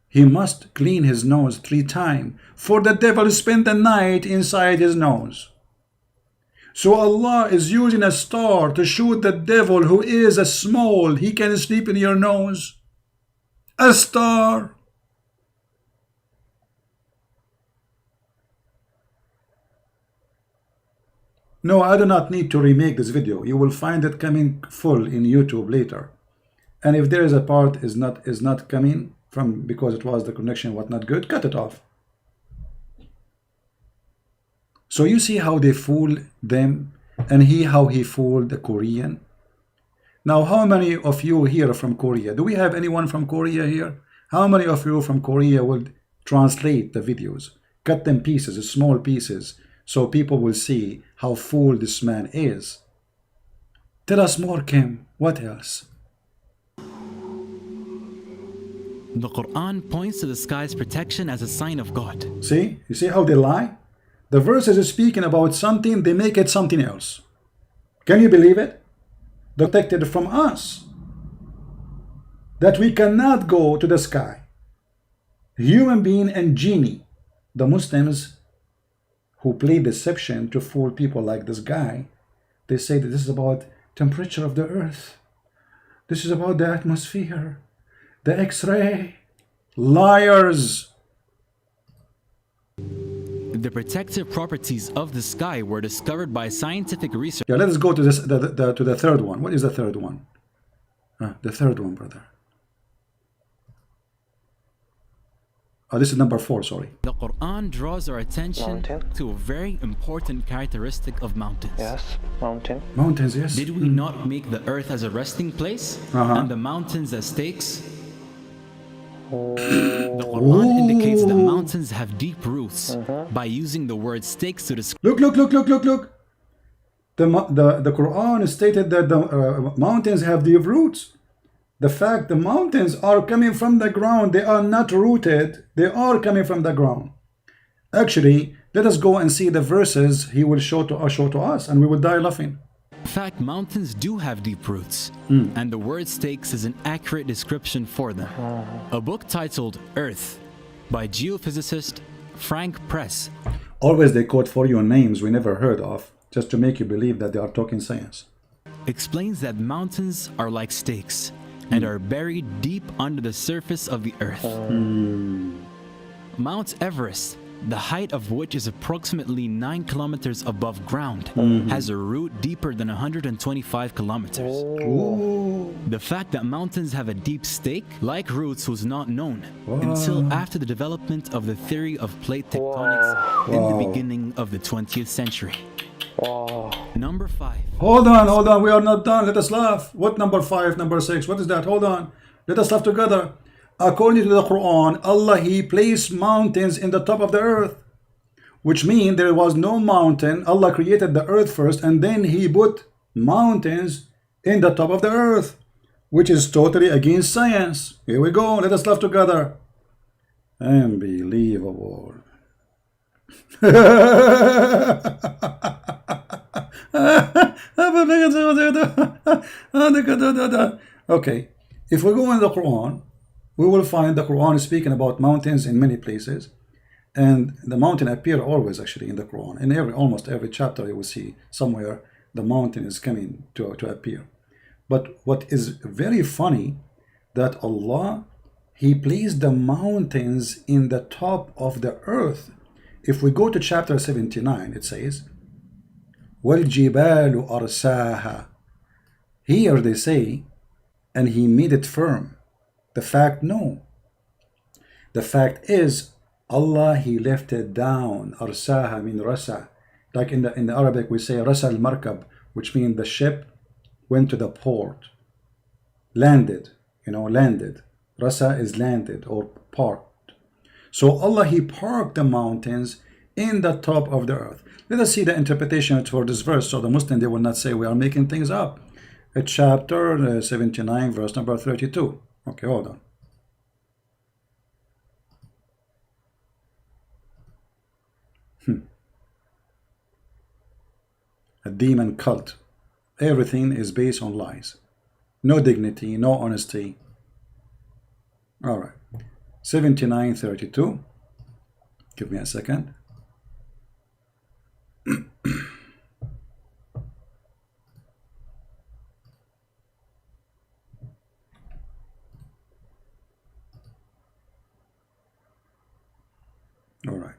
he must clean his nose 3 times, for the devil spend the night inside his nose. So Allah is using a star to shoot the devil who is a small. He can sleep in your nose. A star. No, I do not need to remake this video. You will find it coming full in YouTube later. And if there is a part is not coming from because it was the connection was not good, cut it off. So you see how they fool them, and how he fooled the Korean. Now, how many of you here from Korea? Do we have anyone from Korea here? How many of you from Korea will translate the videos, cut them pieces, small pieces, so people will see how fool this man is? Tell us more, Kim. What else? The Qur'an points to the sky's protection as a sign of God. See? You see how they lie? The verses is speaking about something, they make it something else. Can you believe it? Protected from us. That we cannot go to the sky. Human being and genie. The Muslims who play deception to fool people like this guy, they say that this is about temperature of the earth. This is about the atmosphere. The X-ray. Liars. The protective properties of the sky were discovered by scientific research. Yeah, let us go to this to the third one. What is the third one? The third one, brother. Oh, this is number 4, sorry. The Qur'an draws our attention Mountain. to a very important characteristic of mountains. Yes, mountain. Mountains, yes. Did we not make the earth as a resting place and the mountains as stakes? The Qur'an indicates that mountains have deep roots by using the word stakes to describe. Look. The Quran stated that the mountains have deep roots. The fact the mountains are coming from the ground, they are not rooted, they are coming from the ground. Actually, let us go and see the verses he will show to us, and we will die laughing. In fact, mountains do have deep roots, and the word stakes is an accurate description for them. A book titled Earth by geophysicist Frank Press Always they quote for you names we never heard of, just to make you believe that they are talking science. explains that mountains are like stakes and are buried deep under the surface of the earth. Mount Everest, the height of which is approximately 9 kilometers above ground, has a root deeper than 125 kilometers. The fact that mountains have a deep stake, like roots, was not known until after the development of the theory of plate tectonics in the beginning of the 20th century. Number 5. Hold on, we are not done. Let us laugh. What number 5, number 6? What is that? Hold on. Let us laugh together. According to the Quran, Allah, He placed mountains in the top of the earth, which means there was no mountain. Allah created the earth first, and then He put mountains in the top of the earth, which is totally against science. Here we go. Let us laugh together. Unbelievable. Okay, if we go in the Quran, we will find the Quran is speaking about mountains in many places, and the mountain appear always actually in the Quran. In almost every chapter you will see somewhere the mountain is coming to appear. But what is very funny, that Allah, He placed the mountains in the top of the earth. If we go to chapter 79, it says, وَالْجِبَالُ أَرْسَاهَا. Here they say, and He made it firm. The fact, no. The fact is, Allah, He left it down. Arsaha mean rasa. Like in the Arabic we say rasa al-markab, which means the ship went to the port. Landed, landed. Rasa is landed or parked. So Allah, He parked the mountains in the top of the earth. Let us see the interpretation for this verse, so the Muslim, they will not say we are making things up. It's chapter 79, verse number 32. Okay, hold on. A demon cult. Everything is based on lies. No dignity, no honesty. All right. 79:32. Give me a second. All right.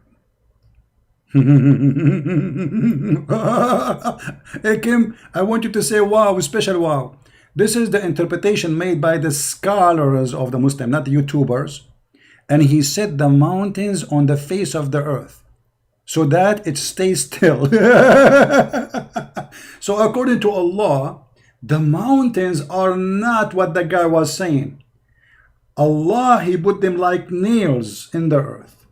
Hey Kim, I want you to say wow, special wow. This is the interpretation made by the scholars of the Muslim, not the YouTubers. And he set the mountains on the face of the earth so that it stays still. So according to Allah, the mountains are not what the guy was saying. Allah, He put them like nails in the earth.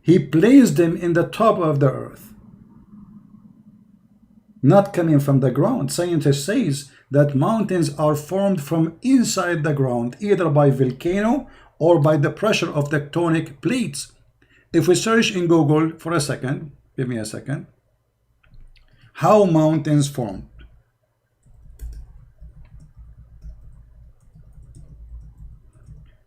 He placed them in the top of the earth. not coming from the ground. Scientists says that mountains are formed from inside the ground, either by volcano or by the pressure of tectonic plates. If we search in Google for a second, give me a second, how mountains formed.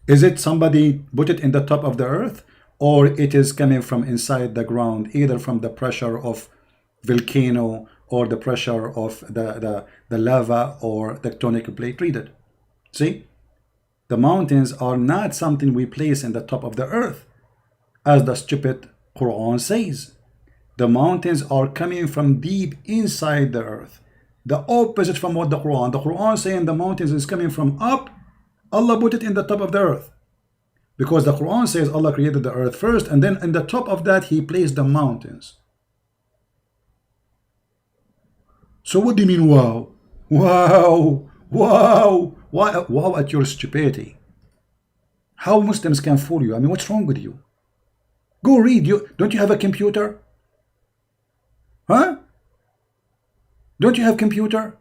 Is it somebody put it in the top of the earth, or it is coming from inside the ground, either from the pressure of volcano or the pressure of the lava or tectonic plate? Read it. See, the mountains are not something we place in the top of the earth, as the stupid Qur'an says. The mountains are coming from deep inside the earth. The opposite from what the Qur'an saying the mountains is coming from up. Allah put it in the top of the earth, because the Qur'an says Allah created the earth first, and then in the top of that He placed the mountains. So what do you mean, wow? Wow, wow, wow at your stupidity? How Muslims can fool you? I mean, what's wrong with you? Go read. Don't you have a computer? Huh? Don't you have computer?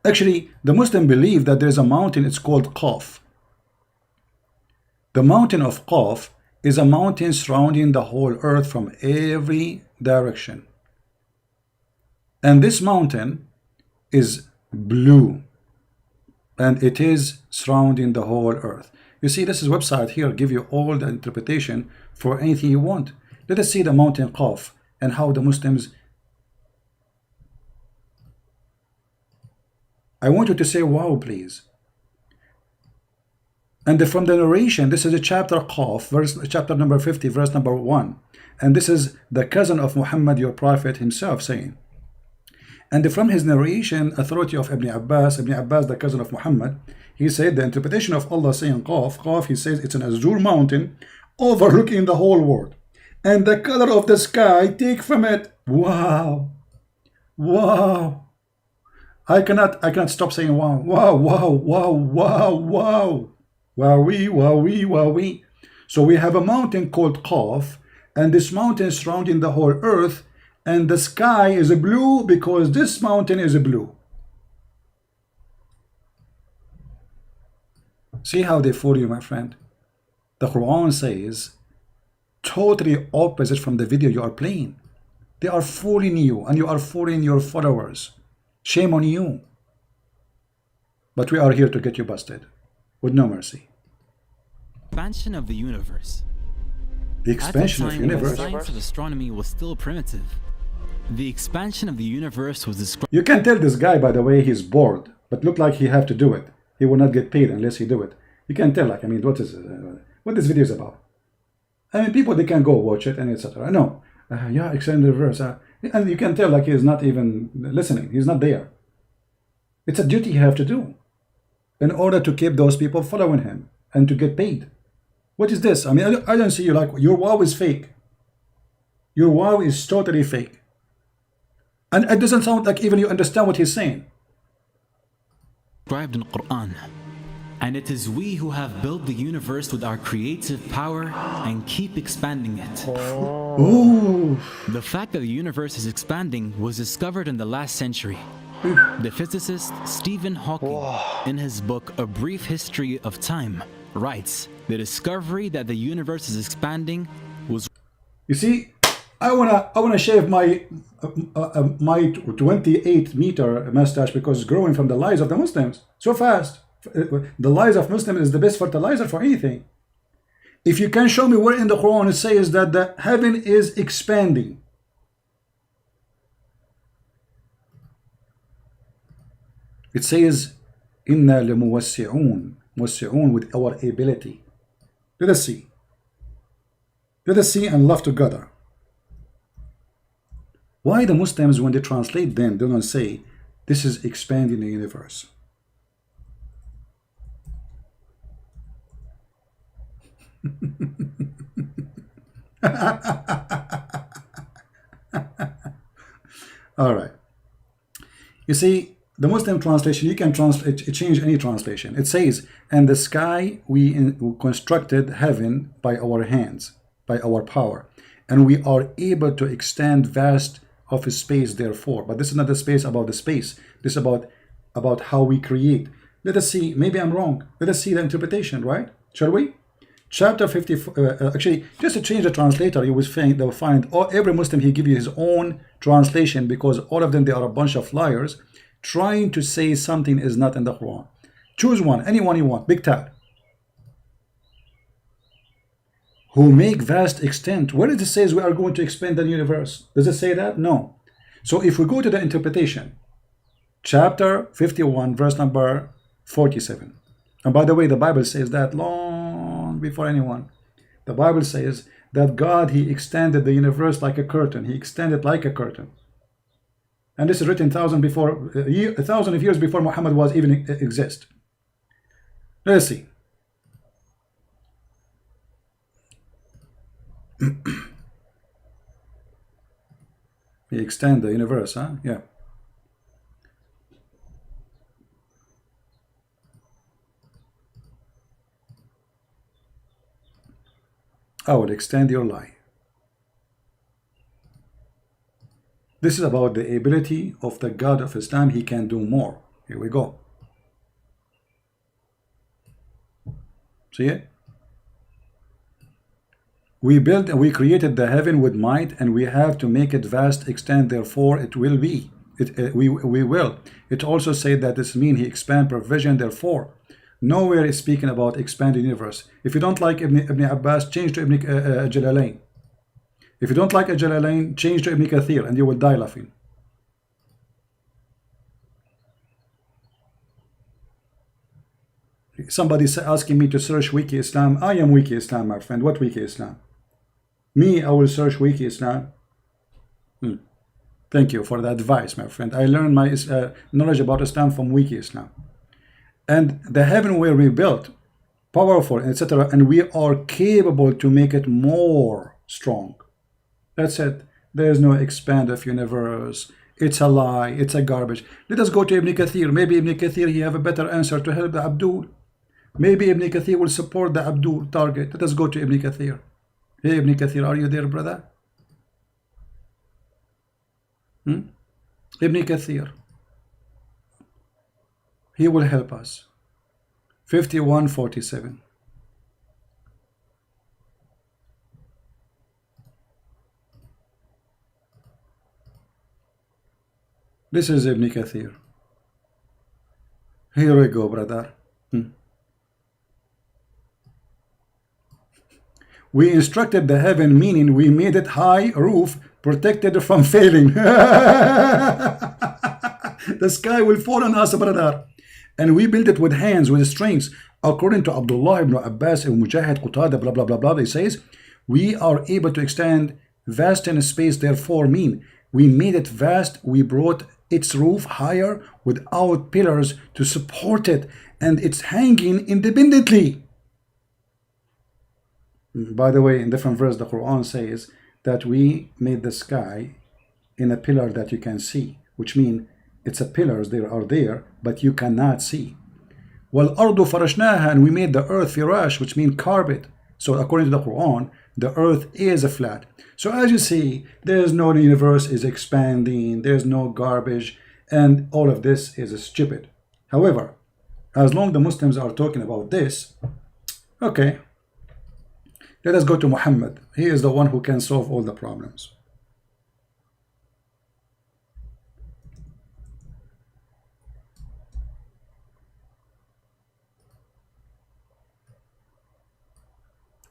Actually, the Muslim believe that there is a mountain, it's called Qaf. The mountain of Qaf is a mountain surrounding the whole earth from every direction. And this mountain is blue, and it is surrounding the whole earth. You see, this is website here, give you all the interpretation for anything you want. Let us see the mountain Qaf and how the Muslims. I want you to say wow, please. And from the narration, this is a chapter Qaf, chapter number 50, verse number 1. And this is the cousin of Muhammad, your prophet himself, saying. And from his narration, authority of Ibn Abbas, the cousin of Muhammad, he said the interpretation of Allah saying Qaf, he says it's an azure mountain overlooking the whole world. And the color of the sky, take from it. Wow. Wow. I cannot stop saying wow, wow, wow, wow, wow, wow. Wowee, wowee, wowee. So we have a mountain called Qaf, and this mountain is surrounding the whole earth, and the sky is blue because this mountain is blue. See how they fool you, my friend? The Quran says totally opposite from the video you are playing. They are fooling you, and you are fooling your followers. Shame on you. But we are here to get you busted with no mercy. Expansion of the universe. The expansion of the universe. The science of astronomy was still primitive. The expansion of the universe was described. You can tell this guy, by the way, he's bored, but look like he have to do it. He will not get paid unless he do it. You can tell, like, I mean, what this video is about. I mean, people, they can go watch it and etc. No, yeah, extend the verse. And you can tell, like, he is not even listening. He's not there. It's a duty you have to do in order to keep those people following him and to get paid. What is this? I mean, I don't see you, like, your wow is fake. Your wow is totally fake. And it doesn't sound like even you understand what he's saying. Described in Qur'an. And it is we who have built the universe with our creative power and keep expanding it. Ooh. The fact that the universe is expanding was discovered in the last century. The physicist Stephen Hawking, in his book A Brief History of Time, writes, the discovery that the universe is expanding was... You see, I wanna shave my 28-meter mustache because it's growing from the lies of the Muslims so fast. The lies of Muslims is the best fertilizer for anything. If you can show me where in the Quran it says that the heaven is expanding. It says, Inna lamuwassi'un, muwassi'un, with our ability. Let us see. Let us see and love together. Why the Muslims, when they translate them, they don't say, this is expanding the universe? All right. You see, the Muslim translation, you can change any translation. It says, and the sky we constructed heaven by our hands, by our power, and we are able to extend vast of space therefore. But this is not the space about the space. This is about how we create. Let us see, maybe I'm wrong. Let us see the interpretation, right? Shall we? Chapter 54, actually, just to change the translator, you will find every Muslim, he give you his own translation, because all of them, they are a bunch of liars trying to say something is not in the Quran. Choose one, anyone you want, big tab. Who make vast extent. Where does it say we are going to expand the universe? Does it say that? No. So if we go to the interpretation, chapter 51, verse number 47. And by the way, the Bible says that long before anyone. The Bible says that God, he extended the universe like a curtain. He extended like a curtain. And this is written 1,000 of years before Muhammad was even exist. Let's see. He extend the universe, huh? Yeah. I will extend your lie. This is about the ability of the God of Islam. He can do more. Here we go. See it? We built and we created the heaven with might, and we have to make it vast extent, therefore it will be. We will. It also said that this means he expand provision, therefore. Nowhere is speaking about expanding universe. If you don't like Ibn Abbas, change to Ibn Jalalain. If you don't like Jalalain, change to Ibn Kathir, and you will die laughing. Somebody asking me to search Wiki Islam. I am Wiki Islam, my friend. What Wiki Islam? Me, I will search Wiki Islam. Thank you for the advice, my friend. I learned my knowledge about Islam from Wiki Islam. And the heaven were rebuilt, powerful, etc. And we are capable to make it more strong. That's it. There is no expand of universe. It's a lie. It's a garbage. Let us go to Ibn Kathir. Maybe Ibn Kathir, he have a better answer to help the Abdul. Maybe Ibn Kathir will support the Abdul target. Let us go to Ibn Kathir. Hey, Ibn Kathir, are you there, brother? Ibn Kathir. He will help us. 51:47. This is Ibn Kathir. Here we go, brother. We instructed the heaven, meaning we made it high roof, protected from failing. The sky will fall on us, brother. And we built it with hands, with strings. According to Abdullah ibn Abbas and Mujahid Qatada, blah, blah, blah, blah, he says, we are able to extend vast in space, therefore mean. We made it vast, we brought its roof higher without pillars to support it, and it's hanging independently. By the way, in different verse, the Quran says that we made the sky in a pillar that you can see, which means it's a pillars, they are there, but you cannot see. Well, ardu farashnaha, and we made the earth firash, which means carpet. So according to the Quran, the earth is a flat. So as you see, there's no universe is expanding, there's no garbage, and all of this is stupid. However, as long as the Muslims are talking about this, okay, let us go to Muhammad. He is the one who can solve all the problems.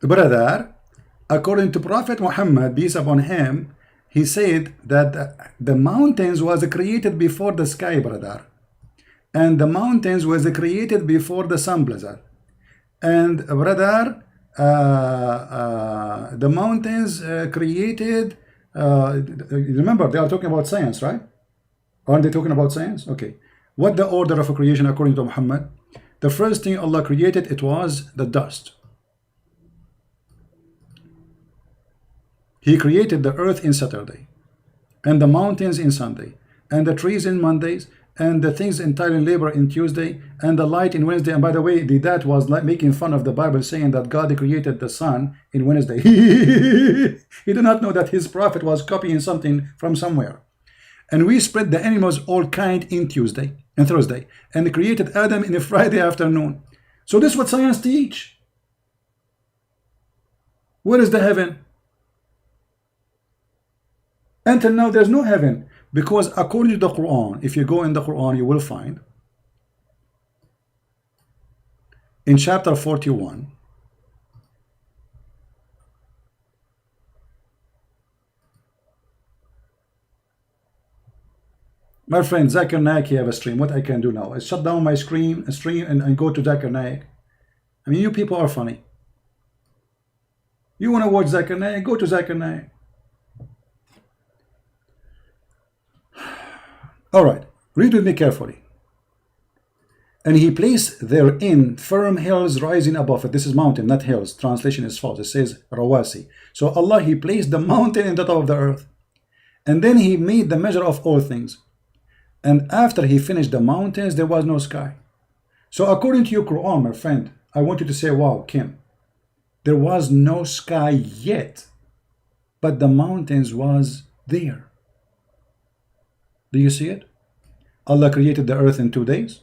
Brother, according to Prophet Muhammad, peace upon him, he said that the mountains was created before the sky, brother. And the mountains was created before the sun, brother. And brother, the mountains created, remember they are talking about science, right? Aren't they talking about science? Okay. What the order of creation according to Muhammad? The first thing Allah created, it was the dust. He created the earth in Saturday, and the mountains in Sunday, and the trees in Mondays, and the things entitled labor in Tuesday, and the light in Wednesday. And by the way, that was like making fun of the Bible, saying that God created the sun in Wednesday. He did not know that his prophet was copying something from somewhere. And we spread the animals all kind in Tuesday and Thursday, and created Adam in a Friday afternoon. So this is what science teach. Where is the heaven? Until now there's no heaven, because according to the Quran, if you go in the Quran, you will find in chapter 41, my friend Zakir Naik, he have a stream. What I can do now is shut down my stream and go to Zakir Naik. I mean, you people are funny. You want to watch Zakir Naik? Go to Zakir Naik. All right, read with me carefully. And he placed therein firm hills rising above it. This is mountain, not hills. Translation is false. It says rawasi. So Allah, he placed the mountain in the top of the earth. And then he made the measure of all things. And after he finished the mountains, there was no sky. So according to your Quran, my friend, I want you to say, wow, Kim, there was no sky yet, but the mountains was there. Do you see it? Allah created the earth in 2 days.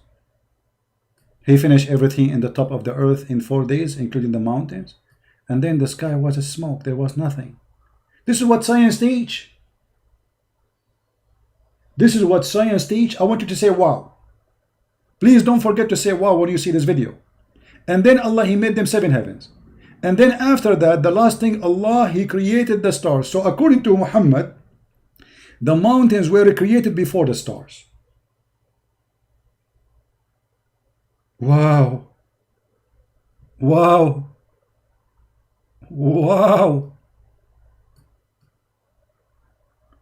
He finished everything in the top of the earth in 4 days, including the mountains. And then the sky was a smoke. There was nothing. This is what science teach. This is what science teach. I want you to say wow. Please don't forget to say wow when you see this video. And then Allah, he made them 7 heavens. And then after that, the last thing, Allah, he created the stars. So according to Muhammad, the mountains were created before the stars. Wow. Wow. Wow.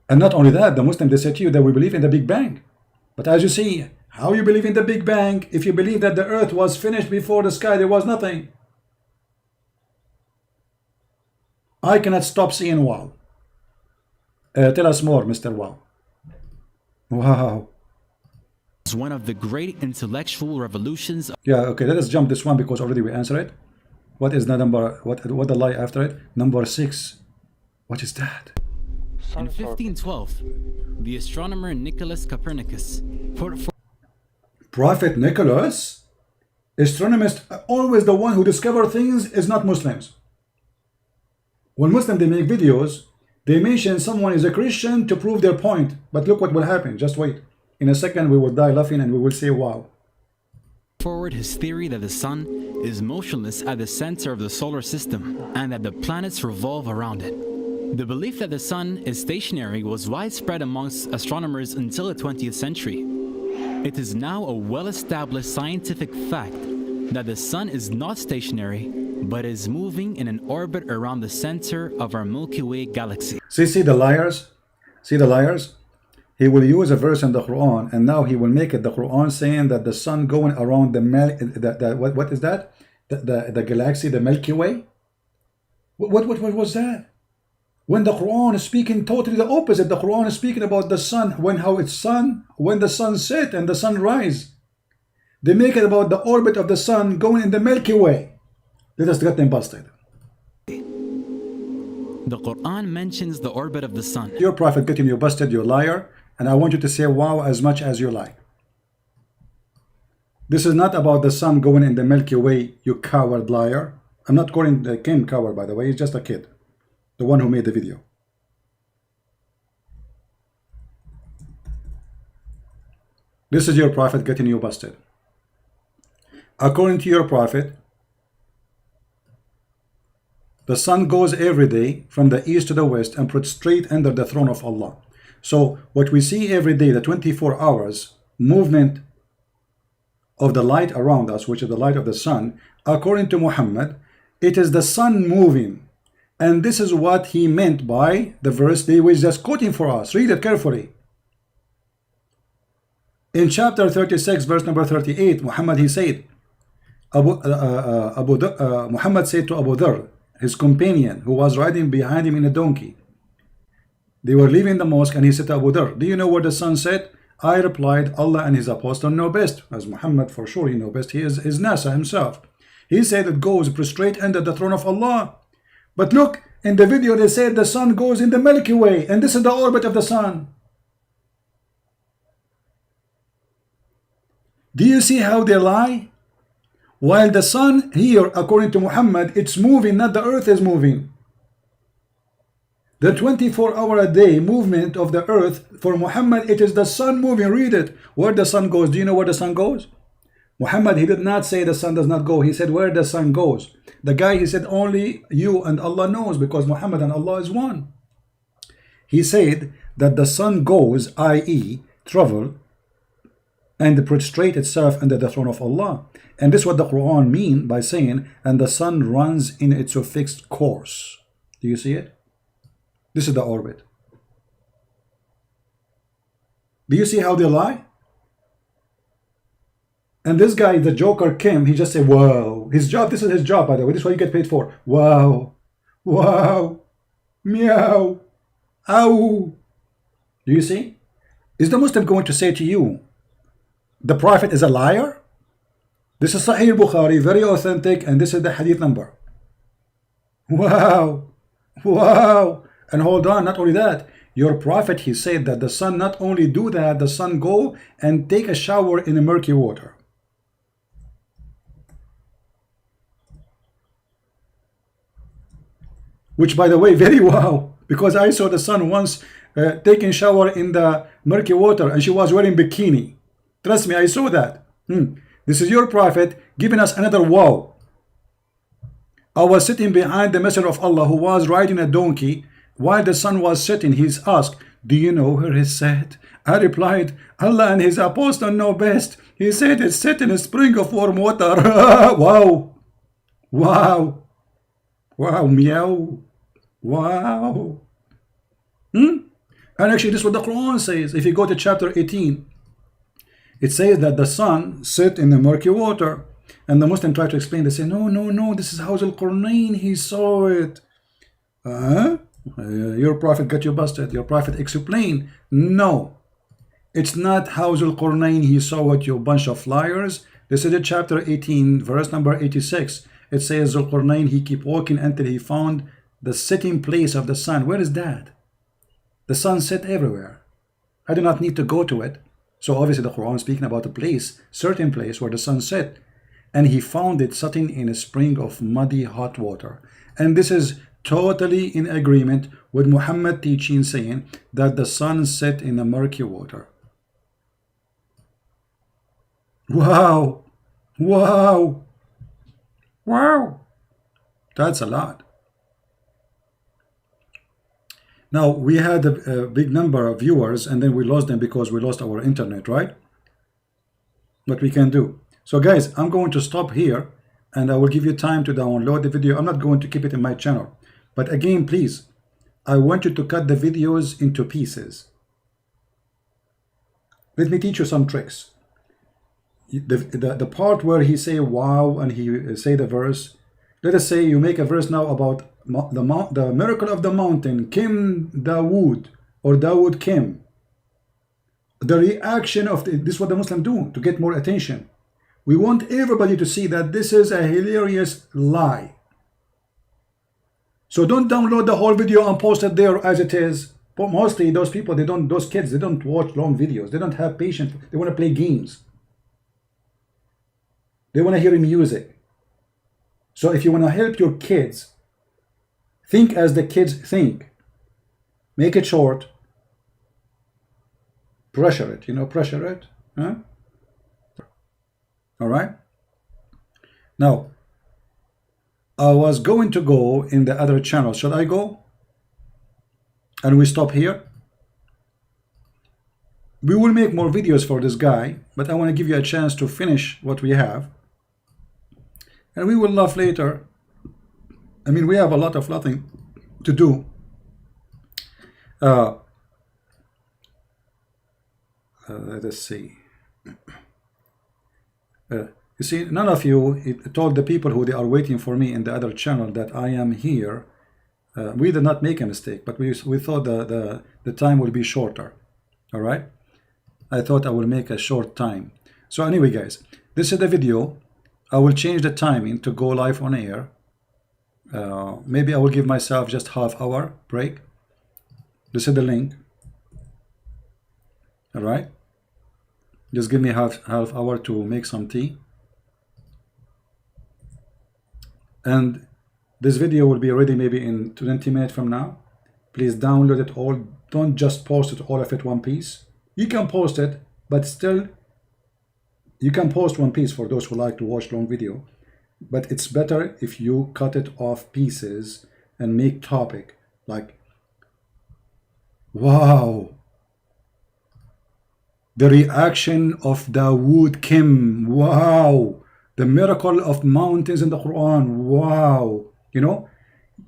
And not only that, the Muslims, they say to you that we believe in the Big Bang. But as you see, how you believe in the Big Bang if you believe that the earth was finished before the sky, there was nothing? I cannot stop seeing wow. Tell us more, Mr. Wow. Wow. It's one of the great intellectual revolutions. Yeah, okay, let us jump this one because already we answered it. What is the number, what the lie after it? Number 6. What is that? In 1512, the astronomer Nicholas Copernicus put forth. Prophet Nicholas? Astronomist, always the one who discover things is not Muslims. When Muslims, they make videos, they mention someone is a Christian to prove their point. But look what will happen. Just wait. In a second, we will die laughing and we will say, wow. Forward his theory that the sun is motionless at the center of the solar system and that the planets revolve around it. The belief that the sun is stationary was widespread amongst astronomers until the 20th century. It is now a well-established scientific fact that the sun is not stationary, but is moving in an orbit around the center of our Milky Way galaxy. See the liars? See the liars? He will use a verse in the Quran, and now he will make it the Quran saying that the sun going around what is that? The galaxy, the Milky Way? What was that? When the Quran is speaking totally the opposite. The Quran is speaking about the sun, when the sun set and the sun rise. They make it about the orbit of the sun going in the Milky Way. Let us get them busted. The Quran mentions the orbit of the sun. Your prophet getting you busted, you liar. And I want you to say wow as much as you like. This is not about the sun going in the Milky Way, you coward liar. I'm not calling Kim coward, by the way. He's just a kid. The one who made the video. This is your prophet getting you busted. According to your prophet, the sun goes every day from the east to the west and put straight under the throne of Allah. So what we see every day, the 24 hours movement of the light around us, which is the light of the sun, according to Muhammad, it is the sun moving. And this is what he meant by the verse they were just quoting for us. Read it carefully. In chapter 36, verse number 38, Muhammad, he said, Muhammad said to Abu Dharr, his companion, who was riding behind him in a donkey. They were leaving the mosque, and he said to Abu Dharr, do you know where the sun set? I replied, Allah and his apostle know best. As Muhammad, for sure, he know best. He is NASA himself. He said it goes prostrate under the throne of Allah. But look, in the video they said the sun goes in the Milky Way, and this is the orbit of the sun. Do you see how they lie? While the sun here, according to Muhammad, it's moving, not the earth is moving. The 24-hour-a-day movement of the earth, for Muhammad, it is the sun moving. Read it. Where the sun goes. Do you know where the sun goes? Muhammad, he did not say the sun does not go. He said where the sun goes. The guy, he said only you and Allah knows, because Muhammad and Allah is one. He said that the sun goes, i.e. travel, and prostrate itself under the throne of Allah. And this is what the Qur'an mean by saying, and the sun runs in its fixed course. Do you see it? This is the orbit. Do you see how they lie? And this guy, the Joker Kim, he just said, wow. His job, this is his job, by the way. This is what you get paid for. Wow. Wow. Meow. Ow. Do you see? Is the Muslim going to say to you, the Prophet is a liar? This is Sahih Bukari, very authentic, and this is the Hadith number. Wow. Wow. And hold on, not only that, your Prophet, he said that the sun not only do that, the sun go and take a shower in the murky water. Which, by the way, very wow, because I saw the sun once taking shower in the murky water, and she was wearing bikini. Trust me, I saw that. This is your Prophet giving us another wow. I was sitting behind the Messenger of Allah, who was riding a donkey while the sun was setting. He's asked, do you know where it's set? I replied, Allah and his apostle know best. He said it's set in a spring of warm water. Wow. Wow. Wow. Meow. Wow. And actually, this is what the Quran says. If you go to chapter 18, it says that the sun set in the murky water. And the Muslim try to explain. They say, no, no, no. This is Hawz al-Qurnayn. He saw it. Your Prophet got you busted. Your Prophet explained. No. It's not Hawz al-Qurnayn. He saw it, you bunch of liars. This is the chapter 18, verse number 86. It says, Zul-Qurnayn, he kept walking until he found the setting place of the sun. Where is that? The sun set everywhere. I do not need to go to it. So obviously the Quran is speaking about a place, certain place where the sun set. And he found it sitting in a spring of muddy hot water. And this is totally in agreement with Muhammad teaching, saying that the sun set in the murky water. Wow. Wow. Wow. That's a lot. Now, we had a big number of viewers, and then we lost them because we lost our internet, right? What we can do. So guys, I'm going to stop here, and I will give you time to download the video. I'm not going to keep it in my channel. But again, please, I want you to cut the videos into pieces. Let me teach you some tricks. The part where he say wow and he say the verse, let us say you make a verse now about the miracle of the mountain, Kim Daud, or Daud Kim. The reaction of this is what the Muslim do to get more attention. We want everybody to see that this is a hilarious lie. So don't download the whole video and post it there as it is. But mostly those people, those kids, they don't watch long videos. They don't have patience. They want to play games. They want to hear music. So if you want to help your kids, think as the kids think. Make it short. Pressure it, pressure it. Huh? All right. Now, I was going to go in the other channel. Should I go? And we stop here. We will make more videos for this guy, but I want to give you a chance to finish what we have. And we will laugh later. I mean, we have a lot of nothing to do. Let us see. You see, none of you told the people who they are waiting for me in the other channel that I am here. We did not make a mistake, but we thought the time will be shorter. All right. I thought I will make a short time. So anyway, guys, this is the video. I will change the timing to go live on air. Maybe I will give myself just half-hour break. This is the link. All right. Just give me half hour to make some tea. And this video will be ready maybe in 20 minutes from now. Please download it all. Don't just post it all of it one piece. You can post it, but still you can post one piece for those who like to watch long video. But it's better if you cut it off pieces and make topic like, wow, the reaction of Daud Kim, wow, the miracle of mountains in the Quran, wow, you know,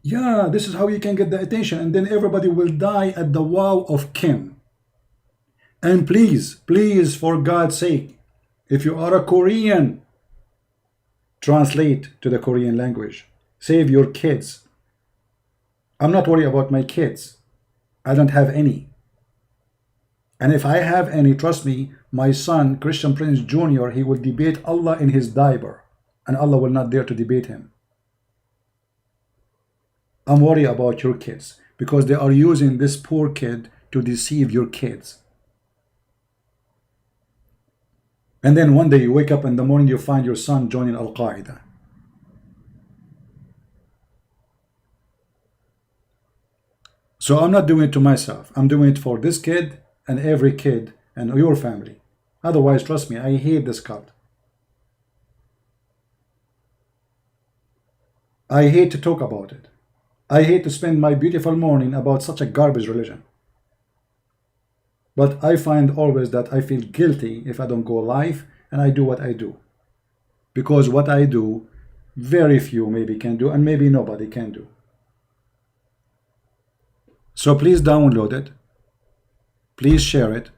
yeah, this is how you can get the attention, and then everybody will die at the wow of Kim. And please, please, for God's sake, if you are a Korean, translate to the Korean language. Save your kids. I'm not worried about my kids. I don't have any. And if I have any, trust me, my son, Christian Prince Jr., he will debate Allah in his diaper, and Allah will not dare to debate him. I'm worried about your kids because they are using this poor kid to deceive your kids. And then one day you wake up in the morning, you find your son joining Al-Qaeda. So I'm not doing it to myself. I'm doing it for this kid and every kid and your family. Otherwise, trust me, I hate this cult. I hate to talk about it. I hate to spend my beautiful morning about such a garbage religion. But I find always that I feel guilty if I don't go live and I do what I do. Because what I do, very few maybe can do, and maybe nobody can do. So please download it. Please share it.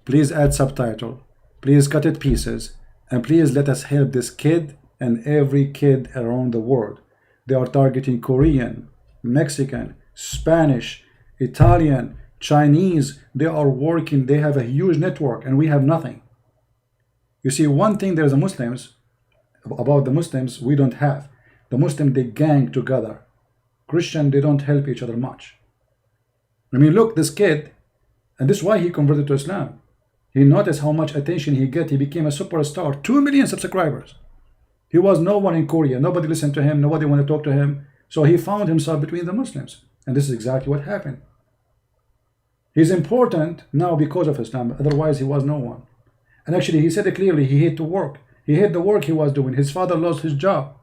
Please add subtitle. Please cut it pieces. And please let us help this kid and every kid around the world. They are targeting Korean, Mexican, Spanish, Italian, Chinese. They are working. They have a huge network and we have nothing. You see, one thing there's a Muslims, about the Muslims we don't have. The Muslims, they gang together. Christian, they don't help each other much. I mean, look, this kid, and this is why he converted to Islam. He noticed how much attention he get. He became a superstar, 2 million subscribers. He was no one in Korea. Nobody listened to him. Nobody wanted to talk to him. So he found himself between the Muslims. And this is exactly what happened. He's important now because of Islam. Otherwise, he was no one. And actually, he said it clearly. He hated to work. He hated the work he was doing. His father lost his job.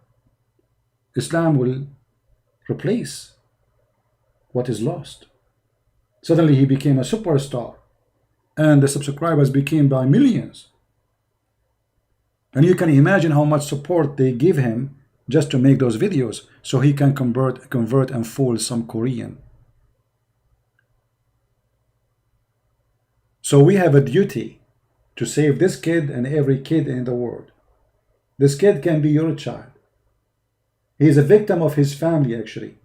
Islam will replace what is lost. Suddenly, he became a superstar. And the subscribers became by millions. And you can imagine how much support they give him just to make those videos so he can convert and fool some Korean. So we have a duty to save this kid and every kid in the world. This kid can be your child. He is a victim of his family, actually.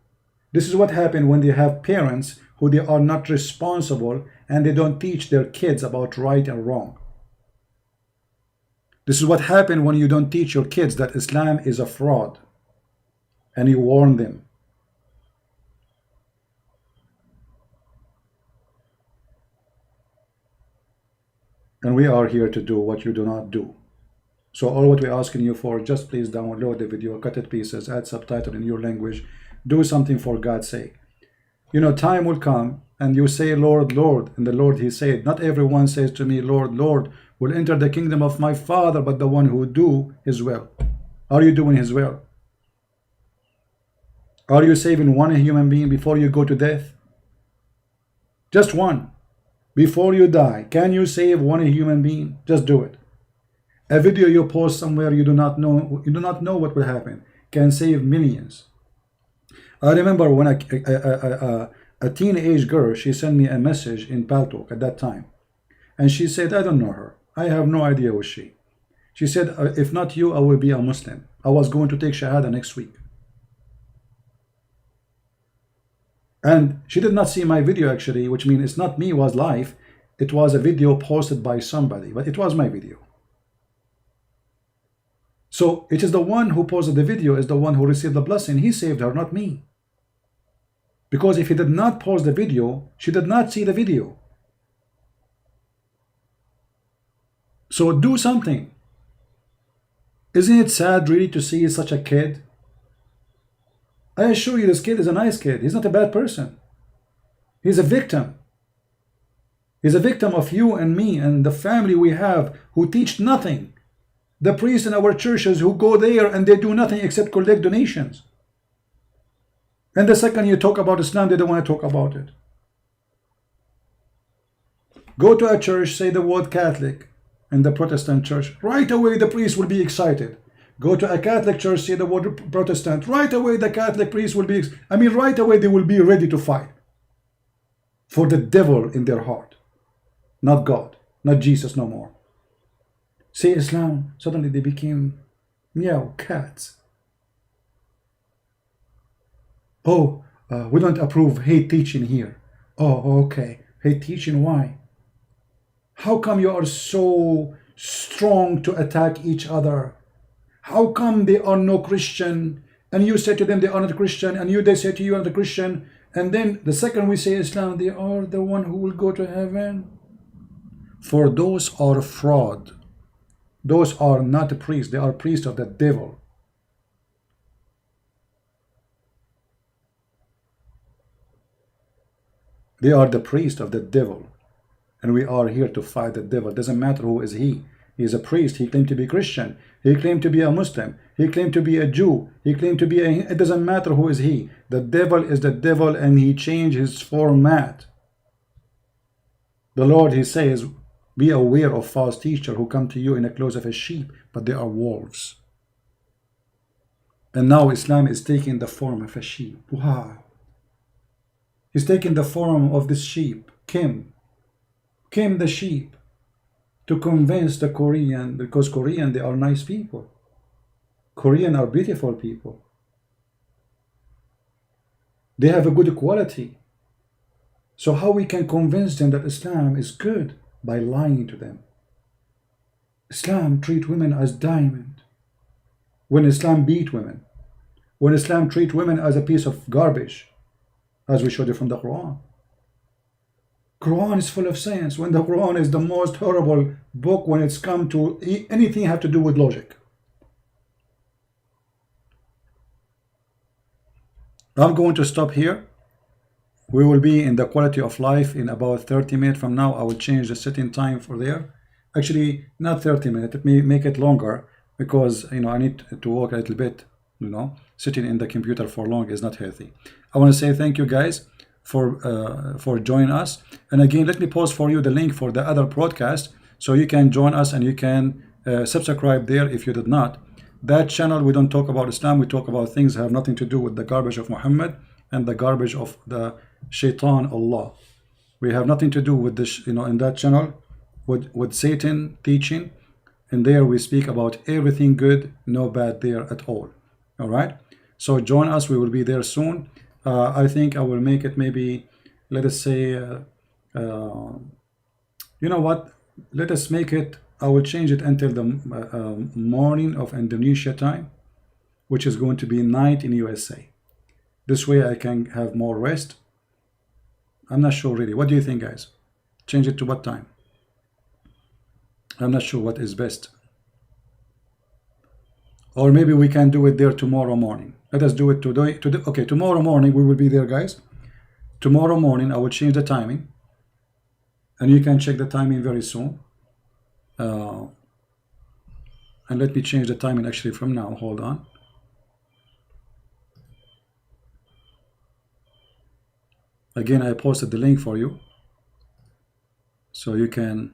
This is what happened when they have parents who they are not responsible and they don't teach their kids about right and wrong. This is what happened when you don't teach your kids that Islam is a fraud and you warn them. And we are here to do what you do not do. So all what we're asking you for, just please download the video, cut it pieces, add subtitle in your language, do something for God's sake. You know, time will come and you say, Lord, Lord, and the Lord, he said, not everyone says to me, Lord, Lord, will enter the kingdom of my Father, but the one who do his will. Are you doing his will? Are you saving one human being before you go to death? Just one. Before you die, can you save one human being? Just do it. A video you post somewhere you do not know what will happen, can save millions. I remember when a teenage girl, she sent me a message in Paltalk at that time. And she said, I don't know her. I have no idea who she. She said, if not you, I will be a Muslim. I was going to take Shahada next week. And she did not see my video actually, which means it's not me, it was live. It was a video posted by somebody, but it was my video. So it is the one who posted the video is the one who received the blessing. He saved her, not me. Because if he did not post the video, she did not see the video. So do something. Isn't it sad really to see such a kid? I assure you, this kid is a nice kid. He's not a bad person. He's a victim. He's a victim of you and me and the family we have who teach nothing. The priests in our churches who go there and they do nothing except collect donations. And the second you talk about Islam, they don't want to talk about it. Go to a church, say the word Catholic in the Protestant church. Right away the priest will be excited. Go to a Catholic church, say the word Protestant. Right away the Catholic priest will be, right away they will be ready to fight for the devil in their heart. Not God, not Jesus no more. Say Islam, suddenly they became meow cats. Oh, we don't approve hate teaching here. Oh, okay. Hate teaching, why? How come you are so strong to attack each other? How come they are no Christian and you say to them they are not Christian and they say to you are the Christian, and then the second we say Islam, they are the one who will go to heaven? For those are fraud. Those are not priests. They are priests of the devil. They are the priest of the devil. And we are here to fight the devil. Doesn't matter who is he. He is a priest. He claimed to be Christian. He claimed to be a Muslim. He claimed to be a Jew. He claimed to be a... It doesn't matter who is he. The devil is the devil and he changed his format. The Lord, he says, be aware of false teachers who come to you in the clothes of a sheep, but they are wolves. And now Islam is taking the form of a sheep. Wow. He's taking the form of this sheep, Kim the sheep, to convince the Korean, because Korean, they are nice people. Korean are beautiful people. They have a good quality. So how we can convince them that Islam is good? By lying to them. Islam treat women as diamond. When Islam beat women. When Islam treat women as a piece of garbage, as we showed you from the Quran. Quran is full of science, when the Quran is the most horrible book when it's come to anything have to do with logic. I'm going to stop here. We will be in the quality of life in about 30 minutes from now. I will change the setting time for there. Actually, not 30 minutes. Let me make it longer because I need to walk a little bit. Sitting in the computer for long is not healthy. I want to say thank you guys for joining us. And again, let me post for you the link for the other broadcast so you can join us and you can subscribe there if you did not. That channel, we don't talk about Islam. We talk about things that have nothing to do with the garbage of Muhammad and the garbage of the Shaitan Allah. We have nothing to do with this, in that channel with Satan teaching. And there we speak about everything good, no bad there at all. All right. So join us. We will be there soon. I think I will make it maybe, let us say, you know what? Let us make it, I will change it until the morning of Indonesia time, which is going to be night in USA. This way I can have more rest. I'm not sure really. What do you think, guys? Change it to what time? I'm not sure what is best. Or maybe we can do it there tomorrow morning. Let us do it today. Okay, tomorrow morning we will be there, guys. Tomorrow morning I will change the timing. And you can check the timing very soon. And let me change the timing actually from now. Hold on. Again, I posted the link for you. So you can...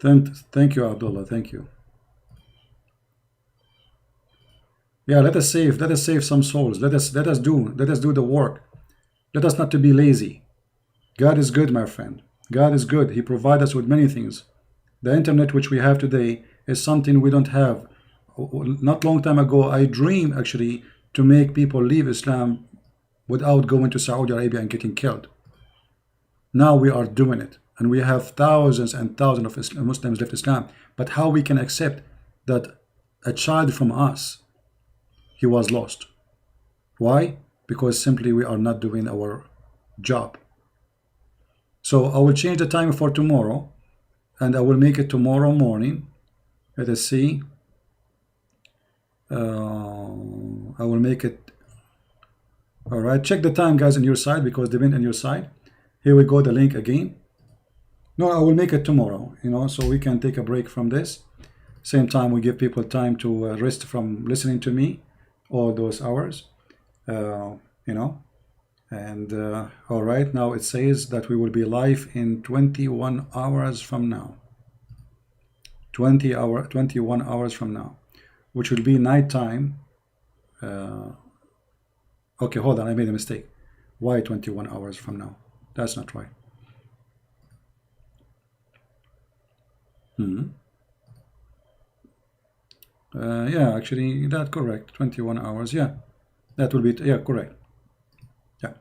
Thank you, Abdullah. Thank you. Yeah, let us save some souls. Let us do the work. Let us not to be lazy. God is good, my friend. God is good. He provides us with many things. The internet which we have today is something we don't have. Not long time ago, I dreamed actually to make people leave Islam without going to Saudi Arabia and getting killed. Now we are doing it. And we have thousands and thousands of Muslims left Islam. But how we can accept that a child from us, he was lost. Why? Because simply we are not doing our job. So I will change the time for tomorrow, and I will make it tomorrow morning. Let us see. I will make it. All right, check the time, guys, on your side, because they've been on your side. Here we go, the link again. No, I will make it tomorrow, you know, so we can take a break from this. Same time, we give people time to rest from listening to me all those hours, you know. And all right, now it says that we will be live in 21 hours from now. 21 hours from now, which will be nighttime. Okay, hold on, I made a mistake. Why 21 hours from now? That's not right. Yeah, actually, that's correct. 21 hours. Yeah, that will be, yeah, correct. Yeah.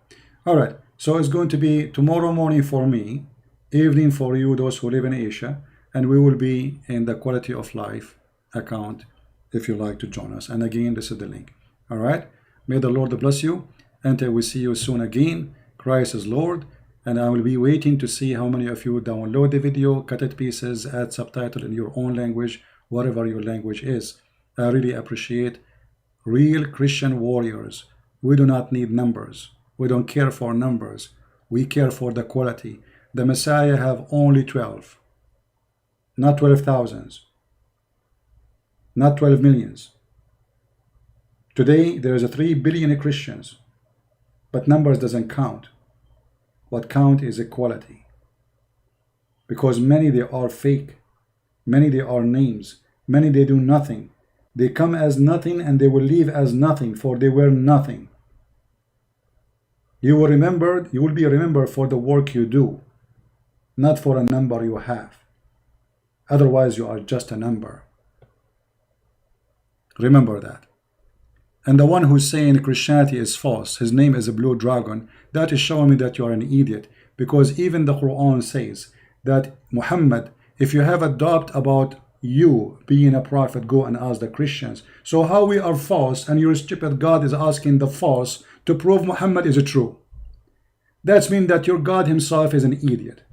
All right. So it's going to be tomorrow morning for me, evening for you, those who live in Asia, and we will be in the Quality of Life account if you like to join us. And again, this is the link. All right. May the Lord bless you. Until we see you soon again. Christ is Lord. And I will be waiting to see how many of you download the video, cut it pieces, add subtitle in your own language, whatever your language is. I really appreciate real Christian warriors. We do not need numbers. We don't care for numbers. We care for the quality. The Messiah have only 12. Not 12,000s. Not 12 millions. Today, there is a 3 billion Christians. But numbers doesn't count. What count is equality. Because many they are fake. Many they are names. Many they do nothing. They come as nothing and they will leave as nothing, for they were nothing. You will be remembered for the work you do, not for a number you have. Otherwise you are just a number. Remember that. And the one who's saying Christianity is false, his name is a blue dragon, that is showing me that you are an idiot. Because even the Qur'an says that Muhammad, if you have a doubt about you being a prophet, go and ask the Christians. So how we are false and your stupid God is asking the false to prove Muhammad is true? That means that your God himself is an idiot.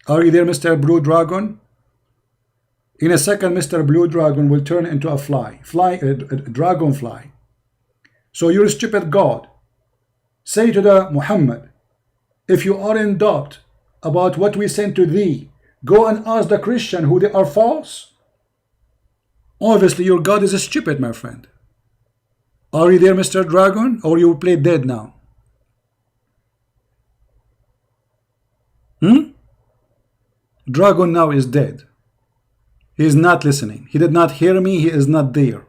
Are you there, Mr. Blue Dragon? In a second, Mr. Blue Dragon will turn into a dragonfly. So your stupid God, say to the Muhammad, if you are in doubt about what we sent to thee, go and ask the Christian who they are false. Obviously your God is stupid, my friend. Are you there, Mr. Dragon, or you play dead now? Dragon now is dead. He is not listening. He did not hear me. He is not there.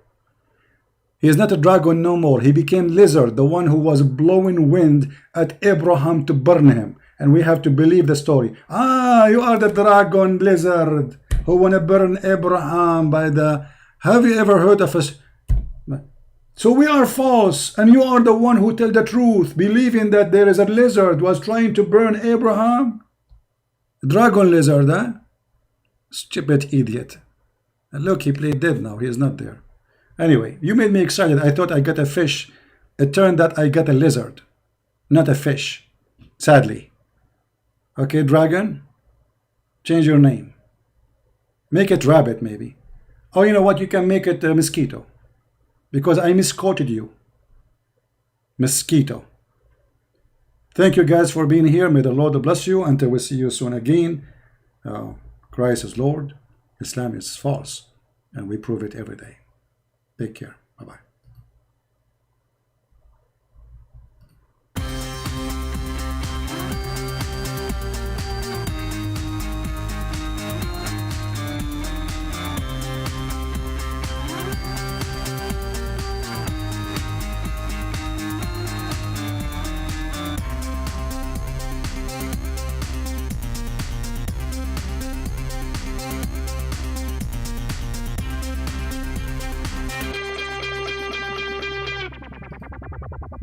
He is not a dragon no more. He became lizard, the one who was blowing wind at Abraham to burn him. And we have to believe the story. Ah, you are the dragon lizard who want to burn Abraham by the... Have you ever heard of us? So we are false, and you are the one who tell the truth, believing that there is a lizard was trying to burn Abraham. Dragon lizard, huh? Stupid idiot. And look, he played dead now. He is not there. Anyway, you made me excited. I thought I got a fish. It turned out I got a lizard, not a fish. Sadly. Okay, dragon, change your name. Make it rabbit, maybe. Oh, you know what? You can make it a mosquito. Because I misquoted you. Mosquito. Thank you guys for being here. May the Lord bless you. Until we see you soon again. Christ is Lord. Islam is false. And we prove it every day. Take care. Bye-bye.